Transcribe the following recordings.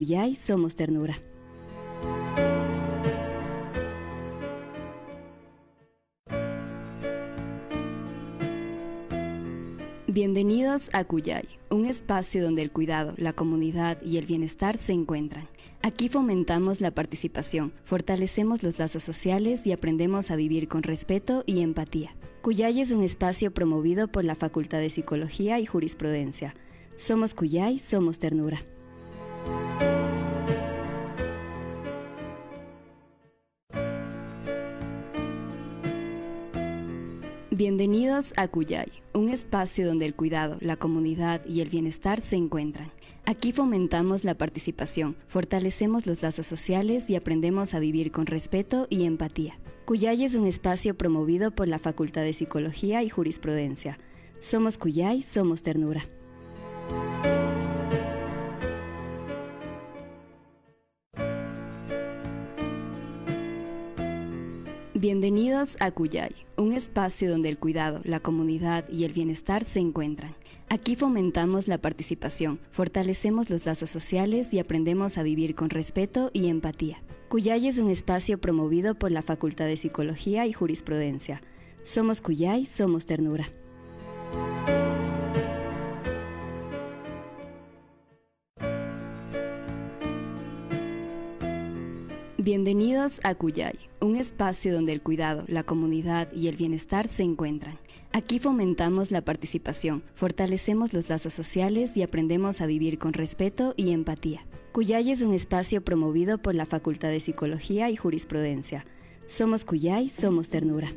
Cuyay somos ternura. Bienvenidos a Cuyay, un espacio donde el cuidado, la comunidad y el bienestar se encuentran. Aquí fomentamos la participación, fortalecemos los lazos sociales y aprendemos a vivir con respeto y empatía. Cuyay es un espacio promovido por la Facultad de Psicología y Jurisprudencia. Somos Cuyay, somos ternura. Bienvenidos a Cuyay, un espacio donde el cuidado, la comunidad y el bienestar se encuentran. Aquí fomentamos la participación, fortalecemos los lazos sociales y aprendemos a vivir con respeto y empatía. Cuyay es un espacio promovido por la Facultad de Psicología y Jurisprudencia. Somos Cuyay, somos ternura. Bienvenidos a Cuyay, un espacio donde el cuidado, la comunidad y el bienestar se encuentran. Aquí fomentamos la participación, fortalecemos los lazos sociales y aprendemos a vivir con respeto y empatía. Cuyay es un espacio promovido por la Facultad de Psicología y Jurisprudencia. Somos Cuyay, somos ternura. Bienvenidos a Cuyay, un espacio donde el cuidado, la comunidad y el bienestar se encuentran. Aquí fomentamos la participación, fortalecemos los lazos sociales y aprendemos a vivir con respeto y empatía. Cuyay es un espacio promovido por la Facultad de Psicología y Jurisprudencia. Somos Cuyay, somos ternura.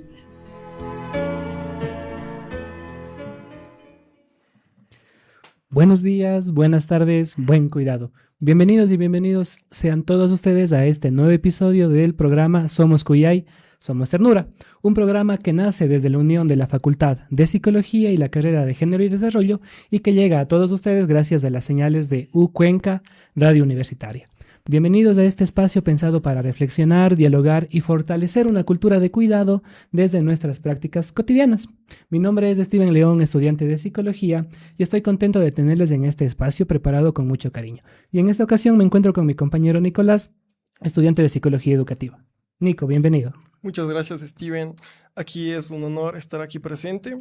Buenos días, buenas tardes, buen cuidado. Bienvenidos y bienvenidos sean todos ustedes a este nuevo episodio del programa Somos Cuyay, Somos Ternura, un programa que nace desde la unión de la Facultad de Psicología y la carrera de Género y Desarrollo y que llega a todos ustedes gracias a las señales de Cuenca Radio Universitaria. Bienvenidos a este espacio pensado para reflexionar, dialogar y fortalecer una cultura de cuidado desde nuestras prácticas cotidianas. Mi nombre es Steven León, estudiante de Psicología, y estoy contento de tenerles en este espacio preparado con mucho cariño. Y en esta ocasión me encuentro con mi compañero Nicolás, estudiante de Psicología Educativa. Nico, bienvenido. Muchas gracias, Steven. Aquí es un honor estar aquí presente.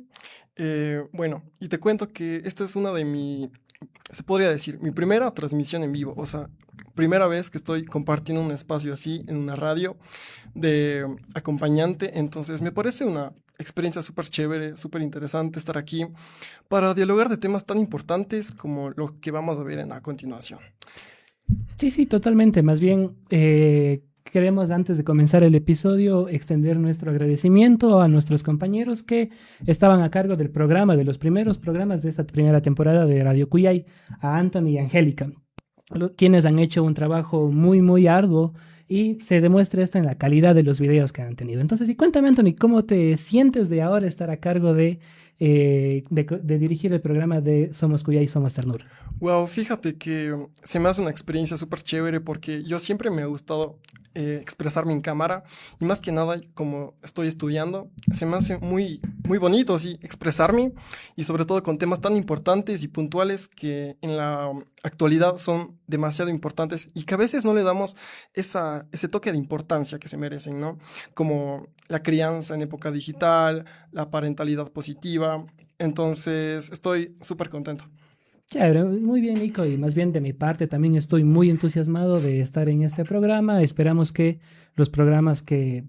Y te cuento que esta es una de se podría decir, mi primera transmisión en vivo. O sea, primera vez que estoy compartiendo un espacio así en una radio de acompañante. Entonces, me parece una experiencia súper chévere, súper interesante estar aquí para dialogar de temas tan importantes como lo que vamos a ver a continuación. Sí, totalmente. Más bien, queremos antes de comenzar el episodio extender nuestro agradecimiento a nuestros compañeros que estaban a cargo del programa, de los primeros programas de esta primera temporada de Radio Cuyay, a Anthony y Angélica, quienes han hecho un trabajo muy, muy arduo y se demuestra esto en la calidad de los videos que han tenido. Entonces, y cuéntame, Anthony, ¿cómo te sientes de ahora estar a cargo de dirigir el programa de Somos Cuyay, Somos Ternura? Wow, fíjate que se me hace una experiencia súper chévere porque yo siempre me ha gustado expresarme en cámara y más que nada como estoy estudiando se me hace muy, muy bonito así expresarme y sobre todo con temas tan importantes y puntuales que en la actualidad son demasiado importantes y que a veces no le damos ese toque de importancia que se merecen, ¿no? Como la crianza en época digital, la parentalidad positiva. Entonces estoy súper contento. Claro, muy bien, Nico, y más bien de mi parte también estoy muy entusiasmado de estar en este programa. Esperamos que los programas que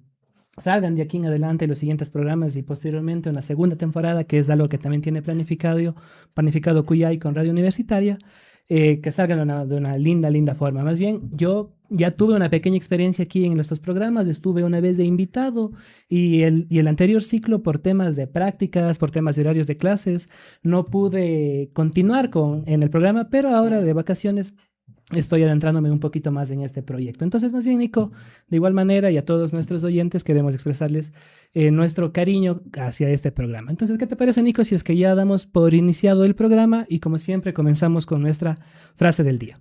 salgan de aquí en adelante, los siguientes programas y posteriormente una segunda temporada, que es algo que también tiene planificado Cuyay con Radio Universitaria, que salgan de una linda forma. Más bien, yo ya tuve una pequeña experiencia aquí en estos programas, estuve una vez de invitado y el anterior ciclo por temas de prácticas, por temas de horarios de clases, no pude continuar en el programa, pero ahora de vacaciones estoy adentrándome un poquito más en este proyecto. Entonces, más bien, Nico, de igual manera y a todos nuestros oyentes queremos expresarles nuestro cariño hacia este programa. Entonces, ¿qué te parece, Nico, si es que ya damos por iniciado el programa y como siempre comenzamos con nuestra frase del día?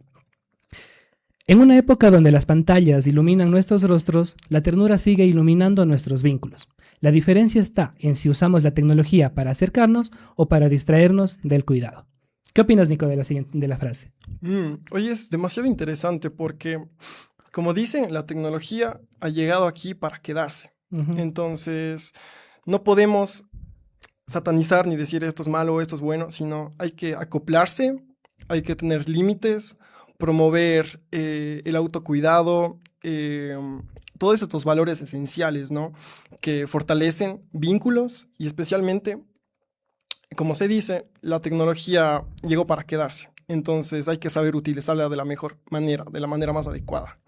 En una época donde las pantallas iluminan nuestros rostros, la ternura sigue iluminando nuestros vínculos. La diferencia está en si usamos la tecnología para acercarnos o para distraernos del cuidado. ¿Qué opinas, Nico, de la frase? Oye, es demasiado interesante porque, como dicen, la tecnología ha llegado aquí para quedarse. Ujú. Entonces, no podemos satanizar ni decir esto es malo, esto es bueno, sino hay que acoplarse, hay que tener límites, promover el autocuidado, todos estos valores esenciales, ¿no? Que fortalecen vínculos y especialmente, como se dice, la tecnología llegó para quedarse. Entonces hay que saber utilizarla de la mejor manera, de la manera más adecuada.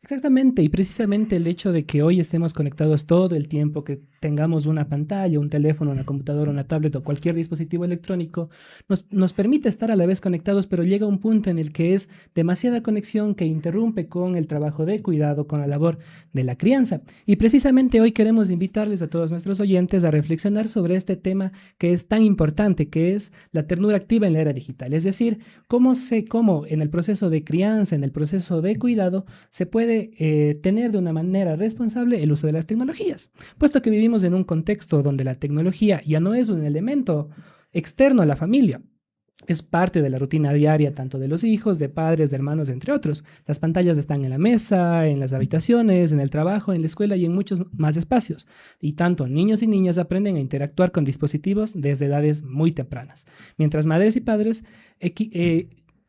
Exactamente, y precisamente el hecho de que hoy estemos conectados todo el tiempo, que tengamos una pantalla, un teléfono, una computadora, una tablet o cualquier dispositivo electrónico, nos permite estar a la vez conectados, pero llega un punto en el que es demasiada conexión que interrumpe con el trabajo de cuidado, con la labor de la crianza. Y precisamente hoy queremos invitarles a todos nuestros oyentes a reflexionar sobre este tema que es tan importante, que es la ternura activa en la era digital. Es decir, cómo en el proceso de crianza, en el proceso de cuidado, se puede tener de una manera responsable el uso de las tecnologías, puesto que vivimos en un contexto donde la tecnología ya no es un elemento externo a la familia. Es parte de la rutina diaria tanto de los hijos, de padres, de hermanos, entre otros. Las pantallas están en la mesa, en las habitaciones, en el trabajo, en la escuela y en muchos más espacios. Y tanto niños y niñas aprenden a interactuar con dispositivos desde edades muy tempranas. Mientras madres y padres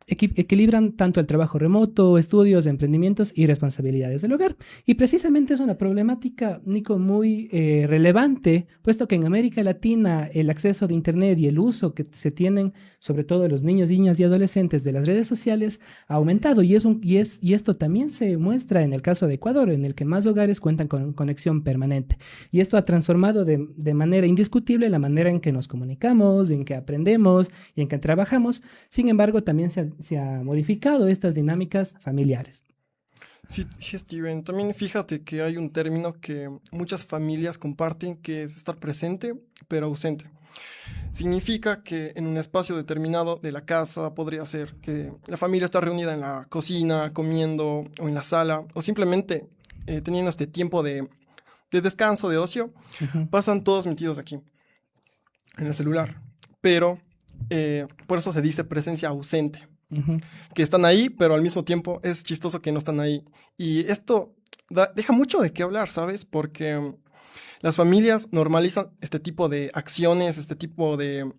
equilibran tanto el trabajo remoto, estudios, emprendimientos y responsabilidades del hogar. Y precisamente es una problemática, Nico, muy relevante, puesto que en América Latina el acceso de Internet y el uso que se tienen, sobre todo los niños, niñas y adolescentes de las redes sociales, ha aumentado. Y esto también se muestra en el caso de Ecuador, en el que más hogares cuentan con conexión permanente. Y esto ha transformado de manera indiscutible la manera en que nos comunicamos, en que aprendemos y en que trabajamos. Sin embargo, también se ha modificado estas dinámicas familiares. Sí, sí, Steven. También fíjate que hay un término que muchas familias comparten que es estar presente, pero ausente. Significa que en un espacio determinado de la casa podría ser que la familia está reunida en la cocina, comiendo, o en la sala, o simplemente teniendo este tiempo de descanso, de ocio, Ujú. pasan todos metidos aquí, en el celular. Pero por eso se dice presencia ausente. Ujú. Que están ahí, pero al mismo tiempo es chistoso que no están ahí. Y esto deja mucho de qué hablar, ¿sabes? Porque las familias normalizan este tipo de acciones, este tipo de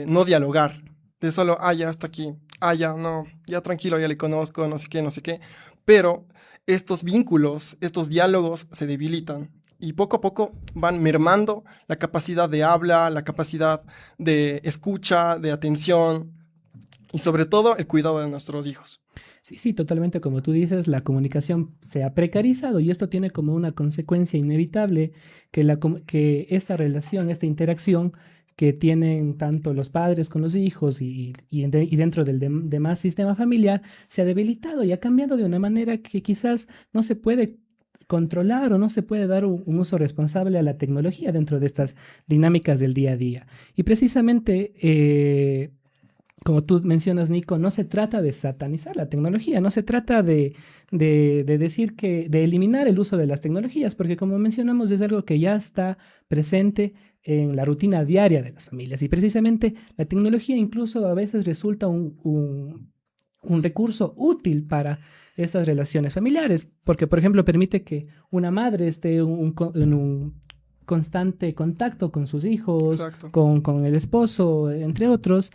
no dialogar, de solo, ya está aquí, ya no, ya tranquilo, ya le conozco, no sé qué, no sé qué. Pero estos vínculos, estos diálogos se debilitan. Y poco a poco van mermando la capacidad de habla, la capacidad de escucha, de atención, y sobre todo el cuidado de nuestros hijos. Sí, sí, totalmente como tú dices, la comunicación se ha precarizado y esto tiene como una consecuencia inevitable que esta relación, esta interacción que tienen tanto los padres con los hijos y dentro del demás sistema familiar se ha debilitado y ha cambiado de una manera que quizás no se puede controlar o no se puede dar un uso responsable a la tecnología dentro de estas dinámicas del día a día. Y precisamente como tú mencionas, Nico, no se trata de satanizar la tecnología, no se trata de decir de eliminar el uso de las tecnologías, porque como mencionamos es algo que ya está presente en la rutina diaria de las familias y precisamente la tecnología incluso a veces resulta un recurso útil para estas relaciones familiares, porque por ejemplo permite que una madre esté en un constante contacto con sus hijos, Exacto. con el esposo, entre otros.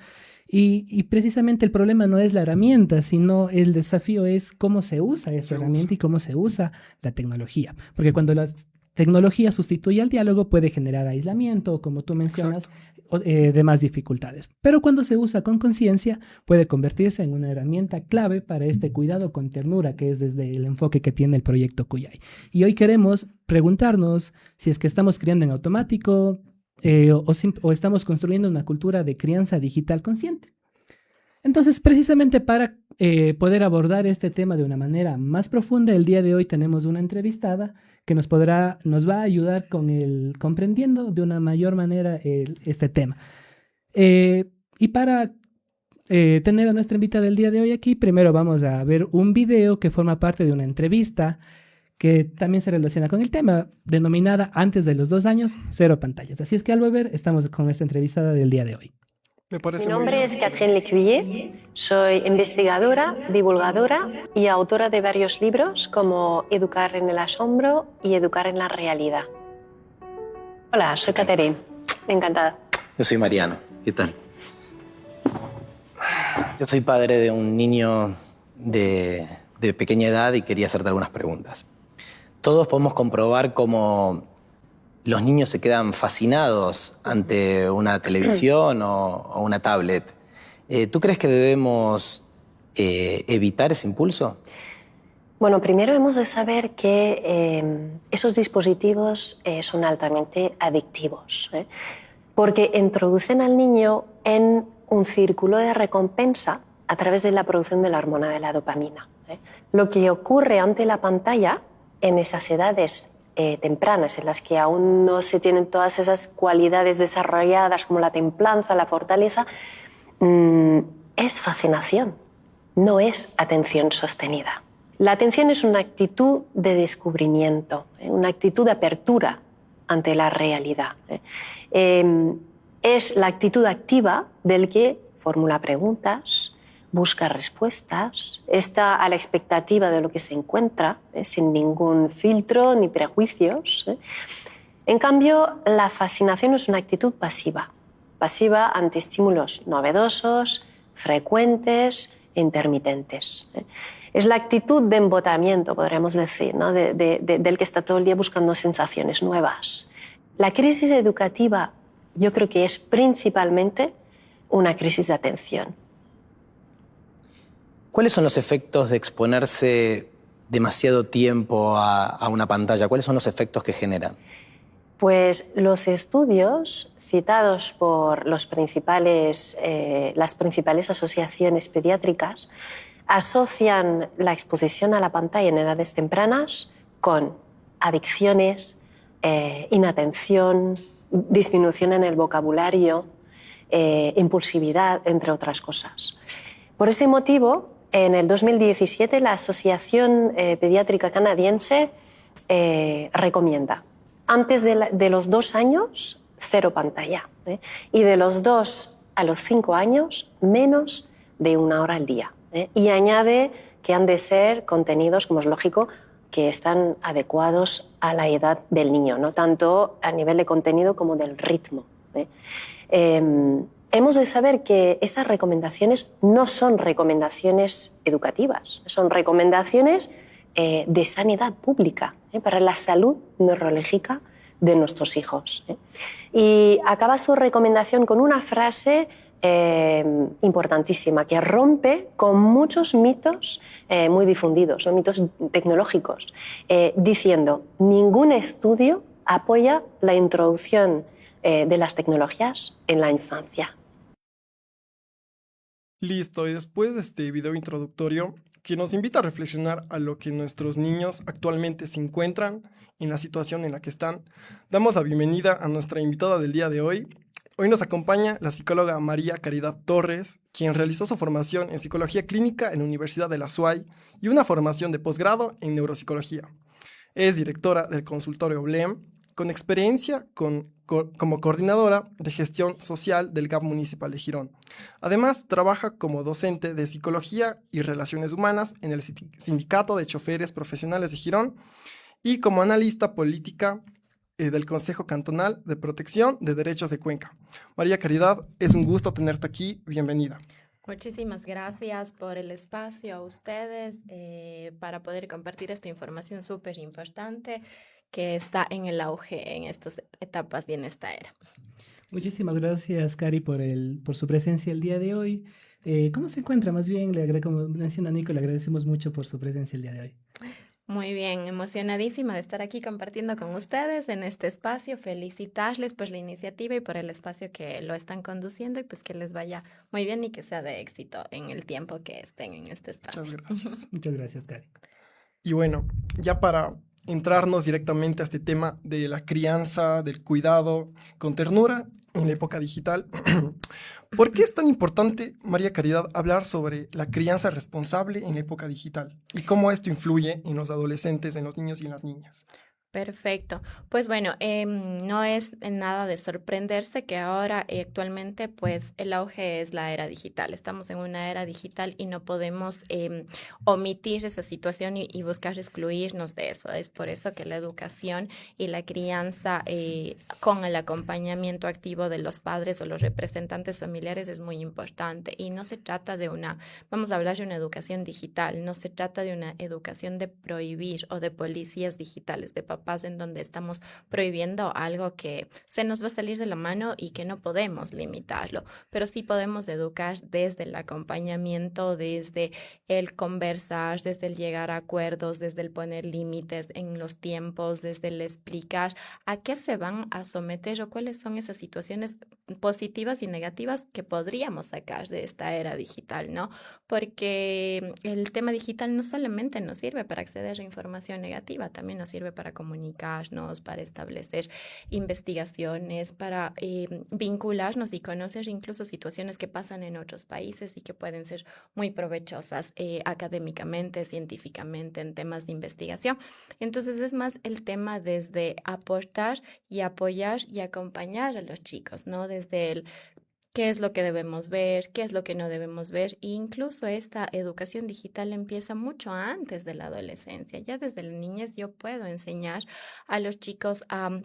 Y precisamente el problema no es la herramienta, sino el desafío es cómo se usa esa herramienta y cómo se usa la tecnología. Porque cuando la tecnología sustituye al diálogo puede generar aislamiento, como tú mencionas, demás dificultades. Pero cuando se usa con conciencia puede convertirse en una herramienta clave para este cuidado con ternura, que es desde el enfoque que tiene el proyecto Cuyay. Y hoy queremos preguntarnos si es que estamos criando en automático, o estamos construyendo una cultura de crianza digital consciente. Entonces, precisamente para poder abordar este tema de una manera más profunda, el día de hoy tenemos una entrevistada que nos va a ayudar comprendiendo de una mayor manera este tema. Y para tener a nuestra invitada del día de hoy aquí, primero vamos a ver un video que forma parte de una entrevista que también se relaciona con el tema, denominada Antes de los 2 años, cero pantallas. Así es que al volver estamos con esta entrevistada del día de hoy. Me Mi parece muy nombre bien. es Catherine Lecuyer, soy investigadora, divulgadora y autora de varios libros como Educar en el asombro y Educar en la realidad. Hola, soy Catherine, encantada. Yo soy Mariano. ¿Qué tal? Yo soy padre de un niño de pequeña edad y quería hacerte algunas preguntas. Todos podemos comprobar cómo los niños se quedan fascinados ante una televisión o una tablet. ¿Tú crees que debemos evitar ese impulso? Bueno, primero hemos de saber que esos dispositivos son altamente adictivos, porque introducen al niño en un círculo de recompensa a través de la producción de la hormona de la dopamina. Lo que ocurre ante la pantalla en esas edades tempranas, en las que aún no se tienen todas esas cualidades desarrolladas como la templanza, la fortaleza, es fascinación, no es atención sostenida. La atención es una actitud de descubrimiento, una actitud de apertura ante la realidad. Es la actitud activa del que formula preguntas, busca respuestas, está a la expectativa de lo que se encuentra, sin ningún filtro ni prejuicios. En cambio, la fascinación es una actitud pasiva, pasiva ante estímulos novedosos, frecuentes e intermitentes. Es la actitud de embotamiento, podríamos decir, ¿no? del que está todo el día buscando sensaciones nuevas. La crisis educativa yo creo que es principalmente una crisis de atención. ¿Cuáles son los efectos de exponerse demasiado tiempo a una pantalla? ¿Cuáles son los efectos que generan? Pues los estudios citados por las principales asociaciones pediátricas asocian la exposición a la pantalla en edades tempranas con adicciones, inatención, disminución en el vocabulario, impulsividad, entre otras cosas. Por ese motivo, en el 2017 la Asociación Pediátrica Canadiense recomienda antes de los 2 años, 0 pantalla. Y de los 2 a los 5 años, menos de 1 hora al día. Y añade que han de ser contenidos, como es lógico, que están adecuados a la edad del niño, ¿no? Tanto a nivel de contenido como del ritmo. Hemos de saber que esas recomendaciones no son recomendaciones educativas, son recomendaciones de sanidad pública, para la salud neurológica de nuestros hijos. Y acaba su recomendación con una frase importantísima que rompe con muchos mitos muy difundidos, son mitos tecnológicos, diciendo: ningún estudio apoya la introducción de las tecnologías en la infancia. Listo, y después de este video introductorio que nos invita a reflexionar a lo que nuestros niños actualmente se encuentran, en la situación en la que están, damos la bienvenida a nuestra invitada del día de hoy. Hoy nos acompaña la psicóloga María Caridad Torres, quien realizó su formación en psicología clínica en la Universidad de la SUAY y una formación de posgrado en neuropsicología. Es directora del consultorio BLEM, con experiencia como coordinadora de gestión social del GAP Municipal de Girón. Además, trabaja como docente de psicología y relaciones humanas en el Sindicato de Choferes Profesionales de Girón y como analista política del Consejo Cantonal de Protección de Derechos de Cuenca. María Caridad, es un gusto tenerte aquí. Bienvenida. Muchísimas gracias por el espacio a ustedes para poder compartir esta información súper importante que está en el auge en estas etapas y en esta era. Muchísimas gracias, Cari, por su presencia el día de hoy. ¿Cómo se encuentra? Más bien, como menciona Nico, le agradecemos mucho por su presencia el día de hoy. Muy bien, emocionadísima de estar aquí compartiendo con ustedes en este espacio. Felicitarles por la iniciativa y por el espacio que lo están conduciendo y pues que les vaya muy bien y que sea de éxito en el tiempo que estén en este espacio. Muchas gracias. Muchas gracias, Cari. Y bueno, ya para entrarnos directamente a este tema de la crianza, del cuidado con ternura en la época digital, ¿por qué es tan importante, María Caridad, hablar sobre la crianza responsable en la época digital y cómo esto influye en los adolescentes, en los niños y en las niñas? Perfecto. Pues bueno, no es nada de sorprenderse que ahora actualmente pues el auge es la era digital. Estamos en una era digital y no podemos omitir esa situación y buscar excluirnos de eso. Es por eso que la educación y la crianza con el acompañamiento activo de los padres o los representantes familiares es muy importante. Y no se trata de vamos a hablar de una educación digital, no se trata de una educación de prohibir o de policías digitales, de papás en donde estamos prohibiendo algo que se nos va a salir de la mano y que no podemos limitarlo, pero sí podemos educar desde el acompañamiento, desde el conversar, desde el llegar a acuerdos, desde el poner límites en los tiempos, desde el explicar a qué se van a someter o cuáles son esas situaciones positivas y negativas que podríamos sacar de esta era digital, ¿no? Porque el tema digital no solamente nos sirve para acceder a información negativa, también nos sirve para comunicarnos, para establecer investigaciones, para vincularnos y conocer incluso situaciones que pasan en otros países y que pueden ser muy provechosas académicamente, científicamente, en temas de investigación. Entonces es más el tema desde aportar y apoyar y acompañar a los chicos, ¿no? Desde el qué es lo que debemos ver, qué es lo que no debemos ver. E incluso esta educación digital empieza mucho antes de la adolescencia. Ya desde la niñez yo puedo enseñar a los chicos a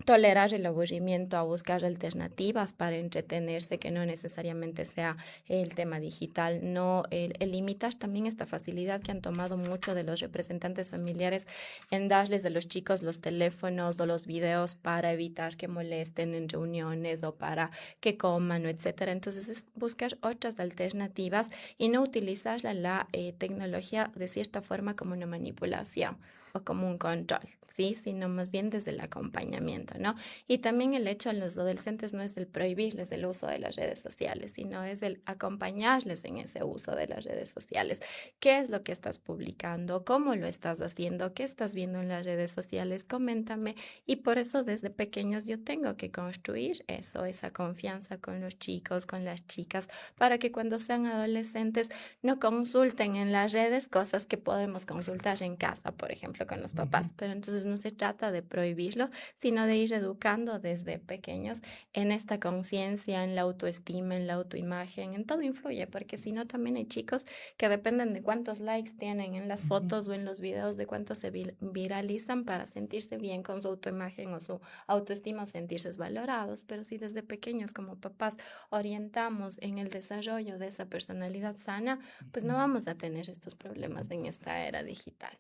tolerar el aburrimiento, a buscar alternativas para entretenerse, que no necesariamente sea el tema digital, no el limitar también esta facilidad que han tomado mucho de los representantes familiares en darles a los chicos los teléfonos o los videos para evitar que molesten en reuniones o para que coman, etcétera. Entonces es buscar otras alternativas y no utilizar la tecnología de cierta forma como una manipulación o como un control, ¿sí? Sino más bien desde el acompañamiento, ¿no? Y también el hecho a los adolescentes no es el prohibirles el uso de las redes sociales, sino es el acompañarles en ese uso de las redes sociales. ¿Qué es lo que estás publicando? ¿Cómo lo estás haciendo? ¿Qué estás viendo en las redes sociales? Coméntame. Y por eso desde pequeños yo tengo que construir eso, esa confianza con los chicos, con las chicas, para que cuando sean adolescentes no consulten en las redes cosas que podemos consultar en casa, por ejemplo, con los papás. Pero entonces no se trata de prohibirlo, sino de ir educando desde pequeños en esta conciencia, en la autoestima, en la autoimagen, en todo influye, porque si no también hay chicos que dependen de cuántos likes tienen en las fotos o en los videos, de cuántos se viralizan para sentirse bien con su autoimagen o su autoestima o sentirse valorados. Pero si desde pequeños como papás orientamos en el desarrollo de esa personalidad sana, pues no vamos a tener estos problemas en esta era digital.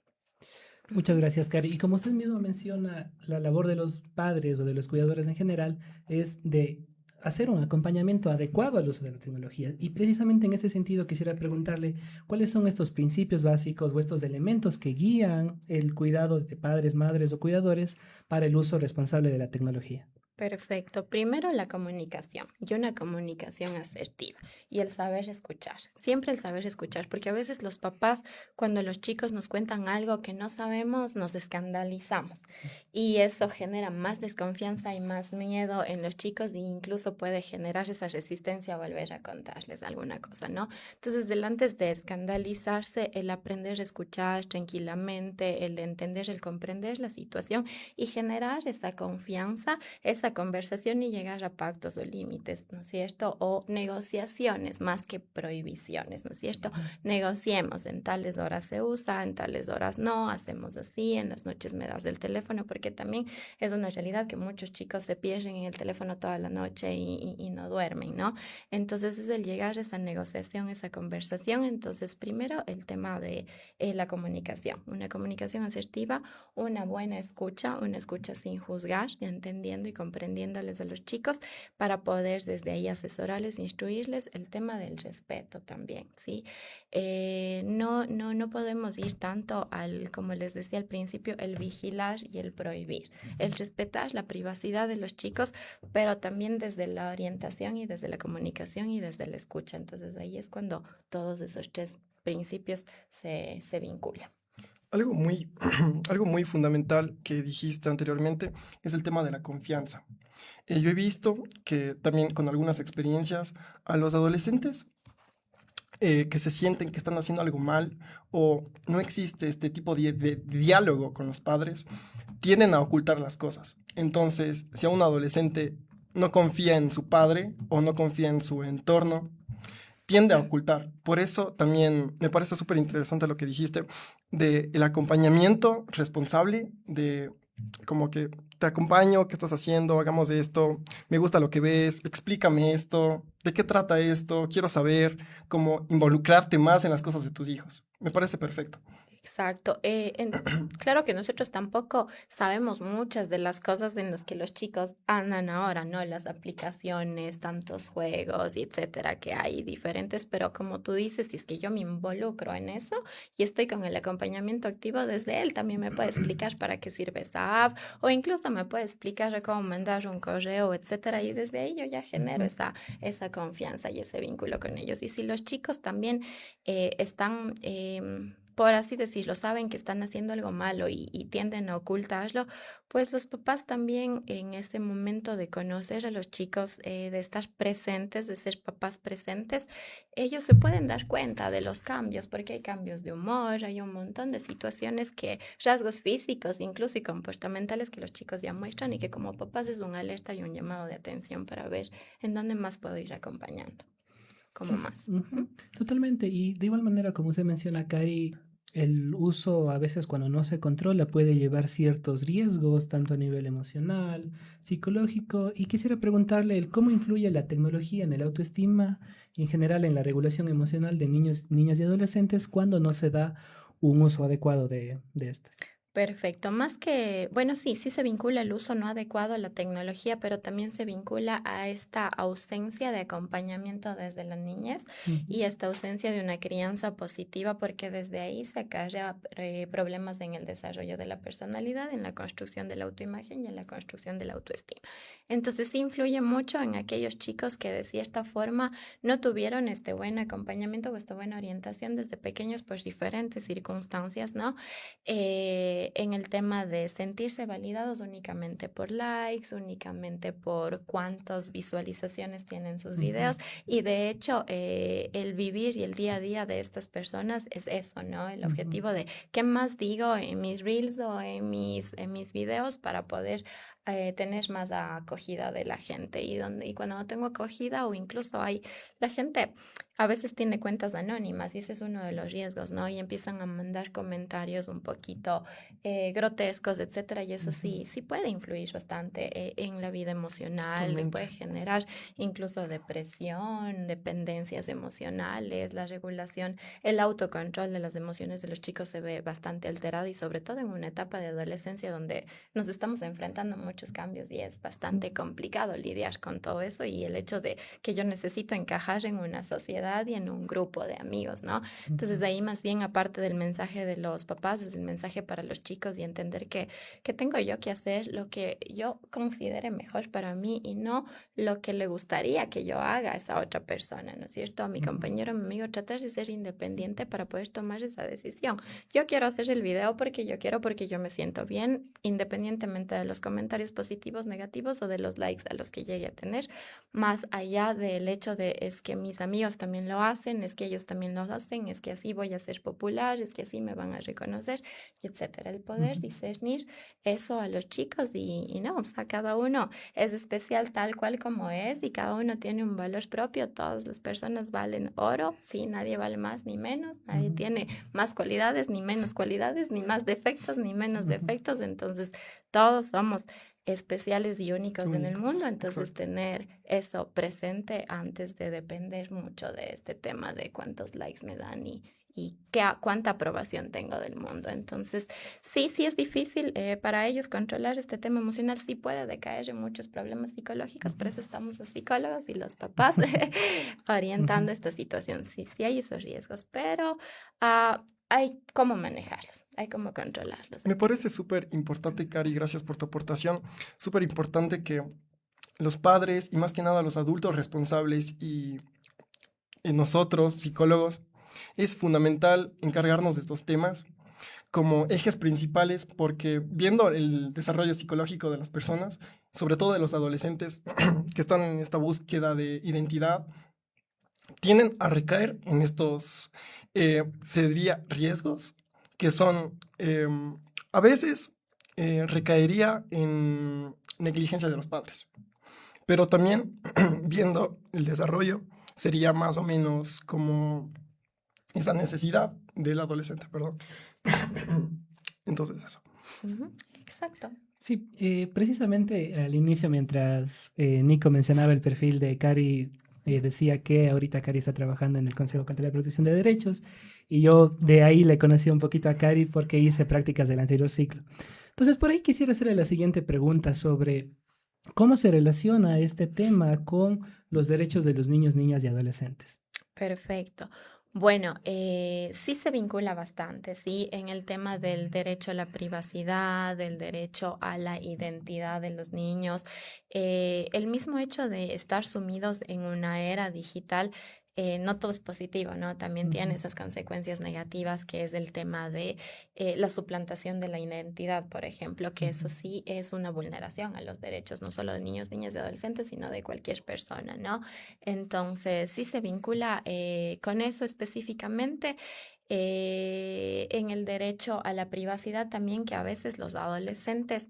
Muchas gracias, Cari. Y como usted mismo menciona, la labor de los padres o de los cuidadores en general es de hacer un acompañamiento adecuado al uso de la tecnología. Y precisamente en ese sentido quisiera preguntarle cuáles son estos principios básicos o estos elementos que guían el cuidado de padres, madres o cuidadores para el uso responsable de la tecnología. Perfecto. Primero la comunicación y una comunicación asertiva y el saber escuchar. Siempre el saber escuchar, porque a veces los papás, cuando los chicos nos cuentan algo que no sabemos, nos escandalizamos y eso genera más desconfianza y más miedo en los chicos e incluso puede generar esa resistencia a volver a contarles alguna cosa, ¿no? Entonces, delante de escandalizarse, el aprender a escuchar tranquilamente, el entender, el comprender la situación y generar esa confianza, esa conversación y llegar a pactos o límites, ¿no es cierto? O negociaciones más que prohibiciones, ¿no es cierto? Negociemos, en tales horas se usa, en tales horas no, hacemos así, en las noches me das del teléfono, porque también es una realidad que muchos chicos se pierden en el teléfono toda la noche y no duermen, ¿no? Entonces es el llegar a esa negociación, esa conversación. Entonces, primero el tema de la comunicación, una comunicación asertiva, una buena escucha, una escucha sin juzgar, entendiendo y comprendiéndoles a los chicos para poder desde ahí asesorarles, instruirles el tema del respeto también, ¿sí? No podemos ir tanto al, como les decía al principio, el vigilar y el prohibir, el respetar la privacidad de los chicos, pero también desde la orientación y desde la comunicación y desde la escucha. Entonces ahí es cuando todos esos tres principios se vinculan. Algo muy, algo muy fundamental que dijiste anteriormente es el tema de la confianza. Yo he visto que también con algunas experiencias a los adolescentes que se sienten que están haciendo algo mal o no existe este tipo de diálogo con los padres, tienden a ocultar las cosas. Entonces, si a un adolescente no confía en su padre o no confía en su entorno, tiende a ocultar. Por eso también me parece súper interesante lo que dijiste del acompañamiento responsable, de como que te acompaño, ¿qué estás haciendo? Hagamos esto, me gusta lo que ves, explícame esto, ¿de qué trata esto? Quiero saber, cómo involucrarte más en las cosas de tus hijos. Me parece perfecto. Exacto. Claro que nosotros tampoco sabemos muchas de las cosas en las que los chicos andan ahora, ¿no? Las aplicaciones, tantos juegos, etcétera, que hay diferentes, pero como tú dices, si es que yo me involucro en eso y estoy con el acompañamiento activo desde él, también me puede explicar para qué sirve esa app o incluso me puede explicar cómo mandar un correo, etcétera, y desde ahí yo ya genero esa confianza y ese vínculo con ellos. Y si los chicos también están por así decirlo, saben que están haciendo algo malo y tienden a ocultarlo, pues los papás también en ese momento de conocer a los chicos, de estar presentes, de ser papás presentes, ellos se pueden dar cuenta de los cambios, porque hay cambios de humor, hay un montón de situaciones que, rasgos físicos incluso y comportamentales que los chicos ya muestran y que como papás es un alerta y un llamado de atención para ver en dónde más puedo ir acompañando. Como Sí, más. totalmente. Y de igual manera, como usted menciona, Cari, el uso a veces cuando no se controla puede llevar ciertos riesgos, tanto a nivel emocional, psicológico. Y quisiera preguntarle cómo influye la tecnología en el autoestima y en general en la regulación emocional de niños, niñas y adolescentes cuando no se da un uso adecuado de este. Perfecto. Más que, bueno, sí se vincula el uso no adecuado a la tecnología, pero también se vincula a esta ausencia de acompañamiento desde la niñez y Ujú, esta ausencia de una crianza positiva, porque desde ahí se acarrea problemas en el desarrollo de la personalidad, en la construcción de la autoimagen y en la construcción de la autoestima. Entonces, sí influye mucho en aquellos chicos que de cierta forma no tuvieron este buen acompañamiento o esta buena orientación desde pequeños por diferentes circunstancias, ¿no? En el tema de sentirse validados únicamente por likes, únicamente por cuántas visualizaciones tienen sus videos. ujú, Y de hecho, el vivir y el día a día de estas personas es eso, ¿no? El ujú, objetivo de qué más digo en mis reels o en mis videos para poder tener más acogida de la gente. Y cuando no tengo acogida o incluso hay, la gente a veces tiene cuentas anónimas y ese es uno de los riesgos, ¿no? Y empiezan a mandar comentarios un poquito grotescos, etcétera, y eso ujú. sí puede influir bastante en la vida emocional, le Totalmente. puede generar incluso depresión, dependencias emocionales, la regulación, el autocontrol de las emociones de los chicos se ve bastante alterado y sobre todo en una etapa de adolescencia donde nos estamos enfrentando a muchos cambios y es bastante complicado lidiar con todo eso y el hecho de que yo necesito encajar en una sociedad y en un grupo de amigos, ¿no? Entonces ahí más bien aparte del mensaje de los papás, es el mensaje para los chicos y entender que tengo yo que hacer lo que yo considere mejor para mí y no lo que le gustaría que yo haga a esa otra persona, ¿no es cierto? A mi Ujú, compañero, a mi amigo, tratar de ser independiente para poder tomar esa decisión. Yo quiero hacer el video porque yo quiero, porque yo me siento bien, independientemente de los comentarios positivos, negativos o de los likes a los que llegue a tener, más allá del hecho de es que mis amigos también lo hacen, es que ellos también lo hacen, es que así voy a ser popular, es que así me van a reconocer, y etcétera. El poder ujú. discernir eso a los chicos y no, o sea, cada uno es especial tal cual como es y cada uno tiene un valor propio. Todas las personas valen oro, sí, nadie vale más ni menos, nadie Ujú, tiene más cualidades ni menos cualidades, ni más defectos ni menos ujú. defectos. Entonces, todos somos especiales y únicos en el mundo, Únicos, entonces exacto. tener eso presente antes de depender mucho de este tema de cuántos likes me dan y cuánta aprobación tengo del mundo. Entonces, sí es difícil para ellos controlar este tema emocional, sí puede decaer en muchos problemas psicológicos, por eso estamos los psicólogos y los papás Ujú. orientando esta situación. Sí hay esos riesgos, pero hay cómo manejarlos, hay cómo controlarlos. Me parece súper importante, Cari, gracias por tu aportación. Súper importante que los padres y más que nada los adultos responsables y nosotros, psicólogos, es fundamental encargarnos de estos temas como ejes principales porque viendo el desarrollo psicológico de las personas, sobre todo de los adolescentes que están en esta búsqueda de identidad, tienden a recaer en estos, se diría, riesgos, que son, a veces recaería en negligencia de los padres, pero también viendo el desarrollo, sería más o menos como esa necesidad del adolescente, perdón. Entonces eso. Exacto. Sí, precisamente al inicio, mientras Nico mencionaba el perfil de Cari, decía que ahorita Cari está trabajando en el Consejo contra la Protección de Derechos y yo de ahí le conocí un poquito a Cari porque hice prácticas del anterior ciclo. Entonces, por ahí quisiera hacerle la siguiente pregunta sobre cómo se relaciona este tema con los derechos de los niños, niñas y adolescentes. Perfecto. Bueno, sí se vincula bastante, ¿sí? En el tema del derecho a la privacidad, del derecho a la identidad de los niños, el mismo hecho de estar sumidos en una era digital. No todo es positivo, ¿no? También tiene Ujú. esas consecuencias negativas, que es el tema de la suplantación de la identidad, por ejemplo, que eso Ujú. sí es una vulneración a los derechos, no solo de niños, niñas y adolescentes, sino de cualquier persona, ¿no? Entonces, sí se vincula con eso específicamente. En el derecho a la privacidad también, que a veces los adolescentes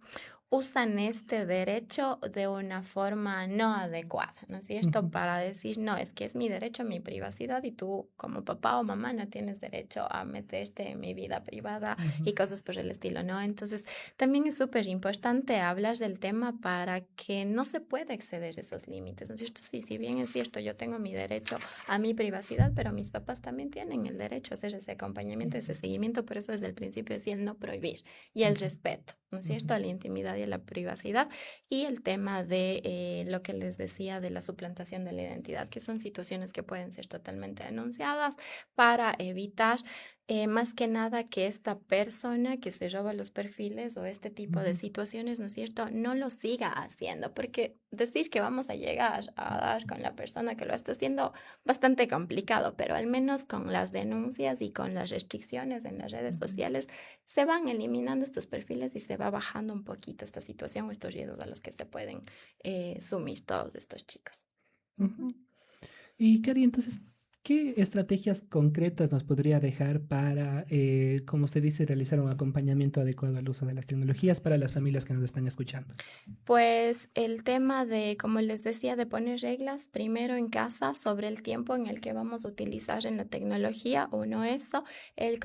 usan este derecho de una forma no adecuada, ¿no es cierto? Ujú. Para decir, no, es que es mi derecho a mi privacidad y tú como papá o mamá no tienes derecho a meterte en mi vida privada Ujú. y cosas por el estilo, ¿no? Entonces, también es súper importante hablar del tema para que no se pueda exceder esos límites, ¿no es cierto? Sí, si bien es cierto, yo tengo mi derecho a mi privacidad, pero mis papás también tienen el derecho a hacer ese acompañamiento, ese seguimiento, por eso desde el principio decía el no prohibir y el Ujú. respeto, ¿no es Ujú. cierto? A la intimidad y a la privacidad y el tema de lo que les decía de la suplantación de la identidad, que son situaciones que pueden ser totalmente denunciadas para evitar más que nada que esta persona que se roba los perfiles o este tipo de Ujú. situaciones, ¿no es cierto?, no lo siga haciendo, porque decir que vamos a llegar a dar con la persona que lo está haciendo bastante complicado, pero al menos con las denuncias y con las restricciones en las redes Ujú. sociales se van eliminando estos perfiles y se va bajando un poquito esta situación o estos riesgos a los que se pueden sumir todos estos chicos. Ujú. Ujú. Y Cari, entonces, ¿qué estrategias concretas nos podría dejar para, como usted dice, realizar un acompañamiento adecuado al uso de las tecnologías para las familias que nos están escuchando? Pues el tema de, como les decía, de poner reglas primero en casa sobre el tiempo en el que vamos a utilizar en la tecnología, uno eso, el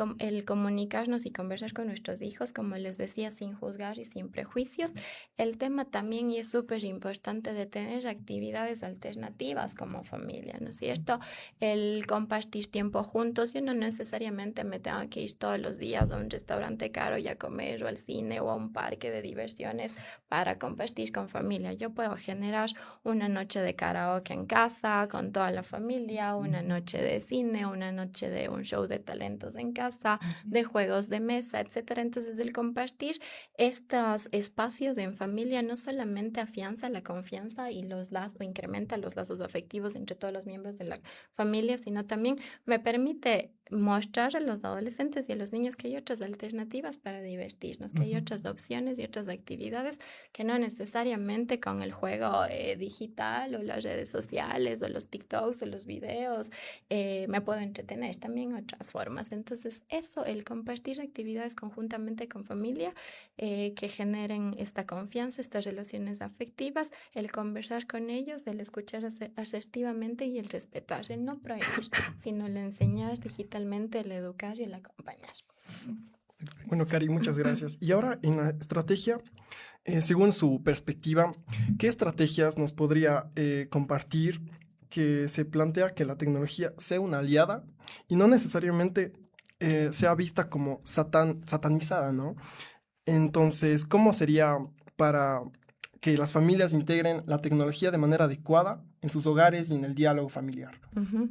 comunicarnos y conversar con nuestros hijos, como les decía, sin juzgar y sin prejuicios. El tema también, y es súper importante, de tener actividades alternativas como familia, ¿no es cierto? El compartir tiempo juntos. Yo no necesariamente me tengo que ir todos los días a un restaurante caro y a comer o al cine o a un parque de diversiones para compartir con familia. Yo puedo generar una noche de karaoke en casa con toda la familia, una Ujú. noche de cine, una noche de un show de talentos en casa, Ujú. de juegos de mesa, etcétera. Entonces, el compartir estos espacios en familia no solamente afianza la confianza y los lazos, o incrementa los lazos afectivos entre todos los miembros de la familia, sino también me permite mostrar a los adolescentes y a los niños que hay otras alternativas para divertirnos, que hay Ujú. otras opciones y otras actividades que no necesariamente con el juego digital o las redes sociales o los TikToks o los videos me puedo entretener, también otras formas. Entonces, eso, el compartir actividades conjuntamente con familia que generen esta confianza, estas relaciones afectivas, el conversar con ellos, el escuchar asertivamente y el respetar, el no prohibir, sino el enseñar digitalmente, el educar y el acompañar. Bueno, Sí. Cari, muchas gracias. Y ahora en la estrategia, según su perspectiva, ¿qué estrategias nos podría compartir que se plantea que la tecnología sea una aliada y no necesariamente sea vista como satanizada, ¿no? Entonces, ¿cómo sería para que las familias integren la tecnología de manera adecuada en sus hogares y en el diálogo familiar? Ujú.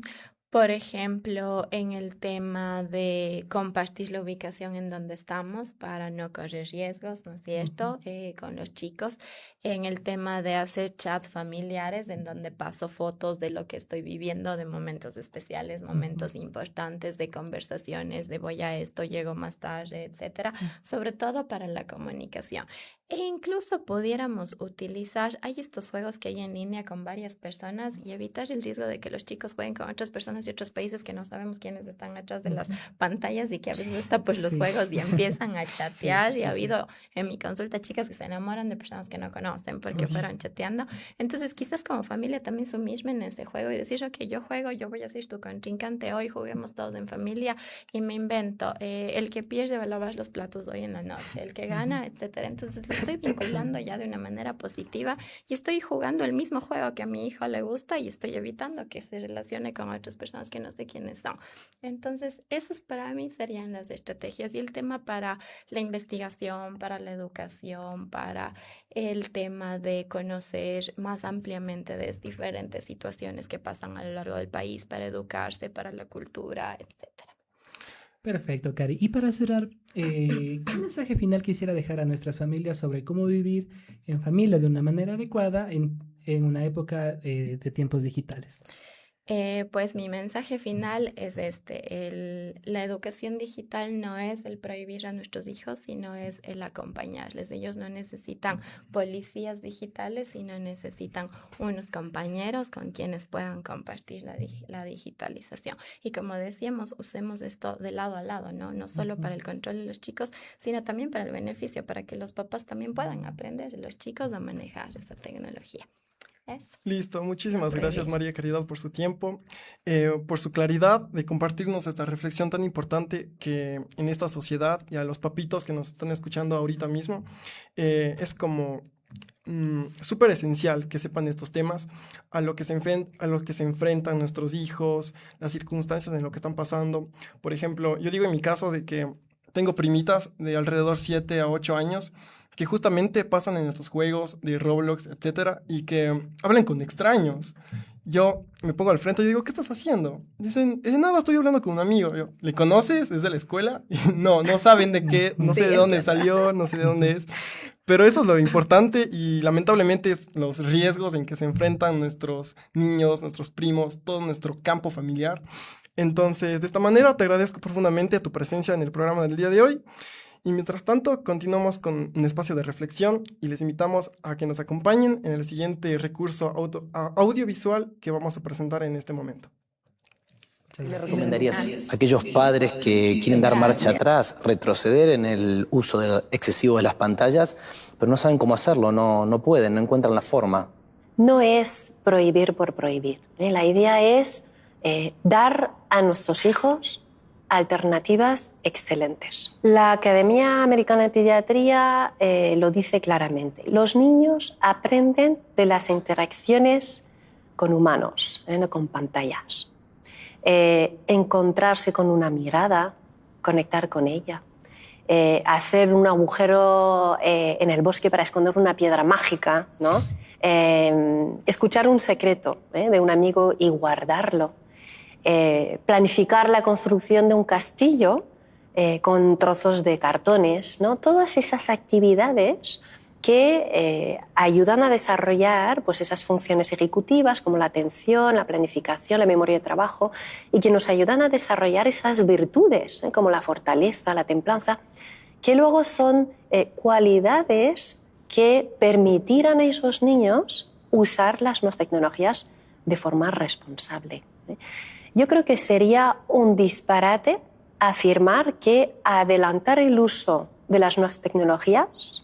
Por ejemplo, en el tema de compartir la ubicación en donde estamos para no correr riesgos, ¿no es Ujú. cierto? Con los chicos. En el tema de hacer chats familiares en donde paso fotos de lo que estoy viviendo, de momentos especiales, Ujú. momentos importantes, de conversaciones, de voy a esto, llego más tarde, etcétera. Ujú. Sobre todo para la comunicación. E incluso pudiéramos utilizar, hay estos juegos que hay en línea con varias personas y evitar el riesgo de que los chicos jueguen con otras personas y otros países que no sabemos quiénes están atrás de las pantallas y que a veces está pues los Sí. juegos y empiezan a chatear Sí, y ha sí, sí. habido en mi consulta chicas que se enamoran de personas que no conocen porque fueron chateando. Entonces quizás como familia también sumirme en ese juego y decir, ok, yo juego, yo voy a ser tu contrincante hoy, juguemos todos en familia y me invento, el que pierde va a lavar los platos hoy en la noche, el que gana, etcétera. Entonces lo estoy vinculando ya de una manera positiva y estoy jugando el mismo juego que a mi hijo le gusta y estoy evitando que se relacione con otras personas que no sé quiénes son. Entonces, esos para mí serían las estrategias y el tema para la investigación, para la educación, para el tema de conocer más ampliamente de diferentes situaciones que pasan a lo largo del país, para educarse, para la cultura, etcétera. Perfecto, Cari. Y para cerrar, ¿qué mensaje final quisiera dejar a nuestras familias sobre cómo vivir en familia de una manera adecuada en una época de tiempos digitales? Pues mi mensaje final es la educación digital no es el prohibir a nuestros hijos, sino es el acompañarles. Ellos no necesitan policías digitales, sino necesitan unos compañeros con quienes puedan compartir la digitalización. Y como decíamos, usemos esto de lado a lado, ¿no? No solo para el control de los chicos, sino también para el beneficio, para que los papás también puedan aprender de los chicos a manejar esta tecnología. Eso. Listo, muchísimas Prohibir. gracias María Caridad por su tiempo, por su claridad de compartirnos esta reflexión tan importante que en esta sociedad y a los papitos que nos están escuchando ahorita mismo, es como súper esencial que sepan estos temas, a lo que a lo que se enfrentan nuestros hijos, las circunstancias en lo que están pasando. Por ejemplo, yo digo en mi caso de que tengo primitas de alrededor 7 a 8 años que justamente pasan en estos juegos de Roblox, etcétera, y que hablan con extraños. Yo me pongo al frente y digo, ¿qué estás haciendo? Dicen, nada, estoy hablando con un amigo. Yo, ¿le conoces? ¿Es de la escuela? Y no saben de qué, no sé de dónde salió, no sé de dónde es. Pero eso es lo importante y lamentablemente es los riesgos en que se enfrentan nuestros niños, nuestros primos, todo nuestro campo familiar. Entonces, de esta manera te agradezco profundamente tu presencia en el programa del día de hoy. Y mientras tanto, continuamos con un espacio de reflexión y les invitamos a que nos acompañen en el siguiente recurso audiovisual que vamos a presentar en este momento. ¿Qué le recomendarías a aquellos padres que quieren dar marcha atrás, retroceder en el uso excesivo de las pantallas, pero no saben cómo hacerlo, no pueden, no encuentran la forma? No es prohibir por prohibir. La idea es dar a nuestros hijos alternativas excelentes. La Academia Americana de Pediatría lo dice claramente. Los niños aprenden de las interacciones con humanos, no con pantallas. Encontrarse con una mirada, conectar con ella, hacer un agujero en el bosque para esconder una piedra mágica, ¿no? Escuchar un secreto de un amigo y guardarlo. Planificar la construcción de un castillo con trozos de cartones, ¿no? Todas esas actividades que ayudan a desarrollar pues, esas funciones ejecutivas como la atención, la planificación, la memoria de trabajo y que nos ayudan a desarrollar esas virtudes como la fortaleza, la templanza, que luego son cualidades que permitirán a esos niños usar las nuevas tecnologías de forma responsable. Yo creo que sería un disparate afirmar que adelantar el uso de las nuevas tecnologías,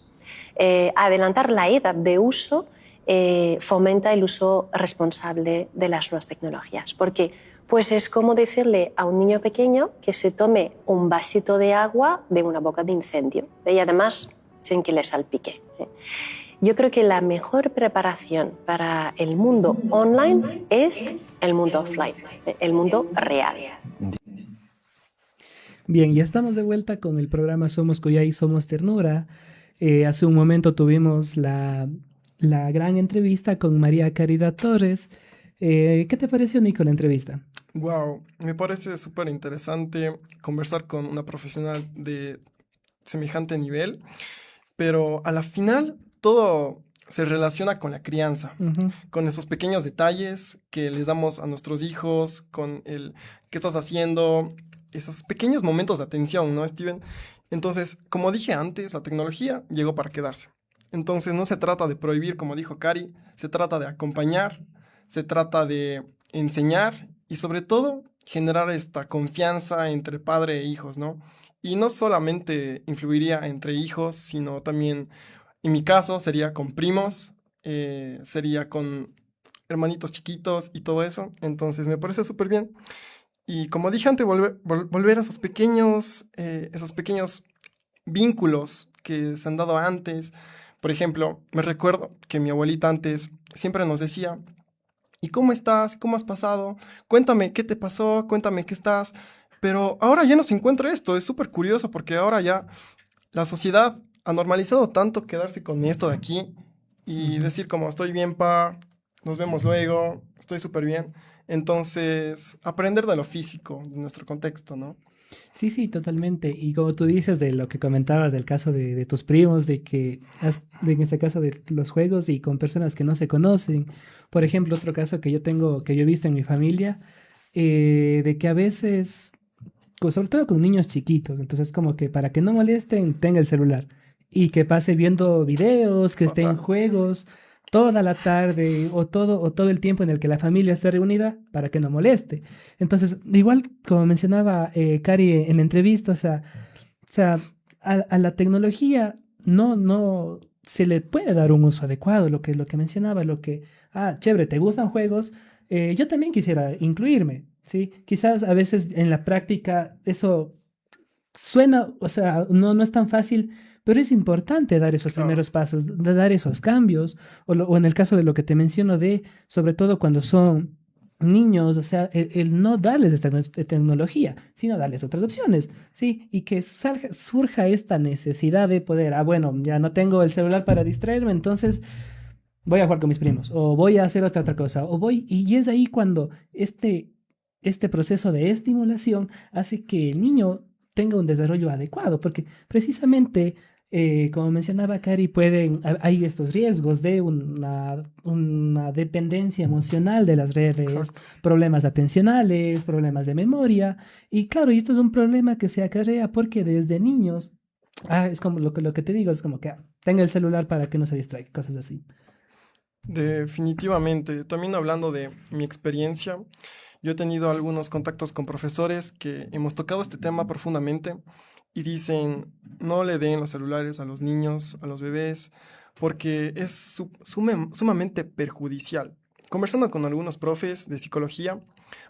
adelantar la edad de uso, fomenta el uso responsable de las nuevas tecnologías. Porque pues es como decirle a un niño pequeño que se tome un vasito de agua de una boca de incendio y además sin que le salpique. Yo creo que la mejor preparación para el mundo online es el mundo offline, el mundo real. Bien, ya estamos de vuelta con el programa Somos Cuyay, Somos Ternura. Hace un momento tuvimos la gran entrevista con María Caridad Torres. ¿Qué te pareció, Nico, la entrevista? Wow, me parece súper interesante conversar con una profesional de semejante nivel, pero a la final todo se relaciona con la crianza, con esos pequeños detalles que les damos a nuestros hijos, con el qué estás haciendo, esos pequeños momentos de atención, ¿no, Steven? Entonces, como dije antes, la tecnología llegó para quedarse. Entonces no se trata de prohibir, como dijo Cari, se trata de acompañar, se trata de enseñar y sobre todo generar esta confianza entre padre e hijos, ¿no? Y no solamente influiría entre hijos, sino también, en mi caso, sería con primos, sería con hermanitos chiquitos y todo eso. Entonces me parece súper bien. Y como dije antes, volver a esos pequeños vínculos que se han dado antes. Por ejemplo, me recuerdo que mi abuelita antes siempre nos decía, ¿y cómo estás? ¿Cómo has pasado? Cuéntame qué te pasó, cuéntame qué estás. Pero ahora ya no se encuentra esto, es súper curioso porque ahora ya la sociedad ha normalizado tanto quedarse con esto de aquí y decir como estoy bien, pa, nos vemos luego, estoy súper bien. Entonces, aprender de lo físico, de nuestro contexto, ¿no? Sí, sí, totalmente. Y como tú dices de lo que comentabas del caso de tus primos, en este caso de los juegos y con personas que no se conocen. Por ejemplo, otro caso que yo tengo, que yo he visto en mi familia, de que a veces, sobre todo con niños chiquitos, entonces como que para que no molesten, tenga el celular y que pase viendo videos, que esté en Fatal. juegos toda la tarde o todo el tiempo en el que la familia esté reunida para que no moleste. Entonces, igual como mencionaba Cari en la entrevista, o sea, a la tecnología no se le puede dar un uso adecuado, lo que mencionaba, chévere, ¿te gustan juegos? Yo también quisiera incluirme, ¿sí? Quizás a veces en la práctica eso suena, o sea, no es tan fácil, pero es importante dar esos Claro, primeros pasos, de dar esos cambios, o en el caso de lo que te menciono sobre todo cuando son niños, o sea, el no darles esta tecnología, sino darles otras opciones, ¿sí? Y que surja esta necesidad de poder, bueno, ya no tengo el celular para distraerme, entonces voy a jugar con mis primos, o voy a hacer otra cosa, y es ahí cuando este proceso de estimulación hace que el niño tenga un desarrollo adecuado, porque precisamente, como mencionaba Cari, hay estos riesgos de una dependencia emocional de las redes, exacto. problemas atencionales, problemas de memoria, y claro, y esto es un problema que se acarrea porque desde niños, es como lo que te digo, es como que tenga el celular para que no se distraiga, cosas así. Definitivamente. También hablando de mi experiencia, yo he tenido algunos contactos con profesores que hemos tocado este tema profundamente y dicen, no le den los celulares a los niños, a los bebés, porque es sumamente perjudicial. Conversando con algunos profes de psicología,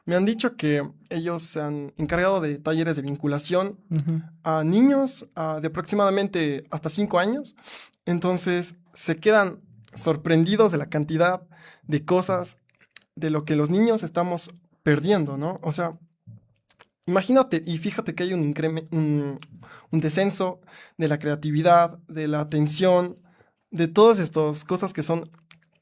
me han dicho que ellos se han encargado de talleres de vinculación Ujú. a niños de aproximadamente hasta 5 años. Entonces se quedan sorprendidos de la cantidad de cosas de lo que los niños estamos perdiendo, ¿no? O sea, imagínate y fíjate que hay un descenso de la creatividad, de la atención, de todas estas cosas que son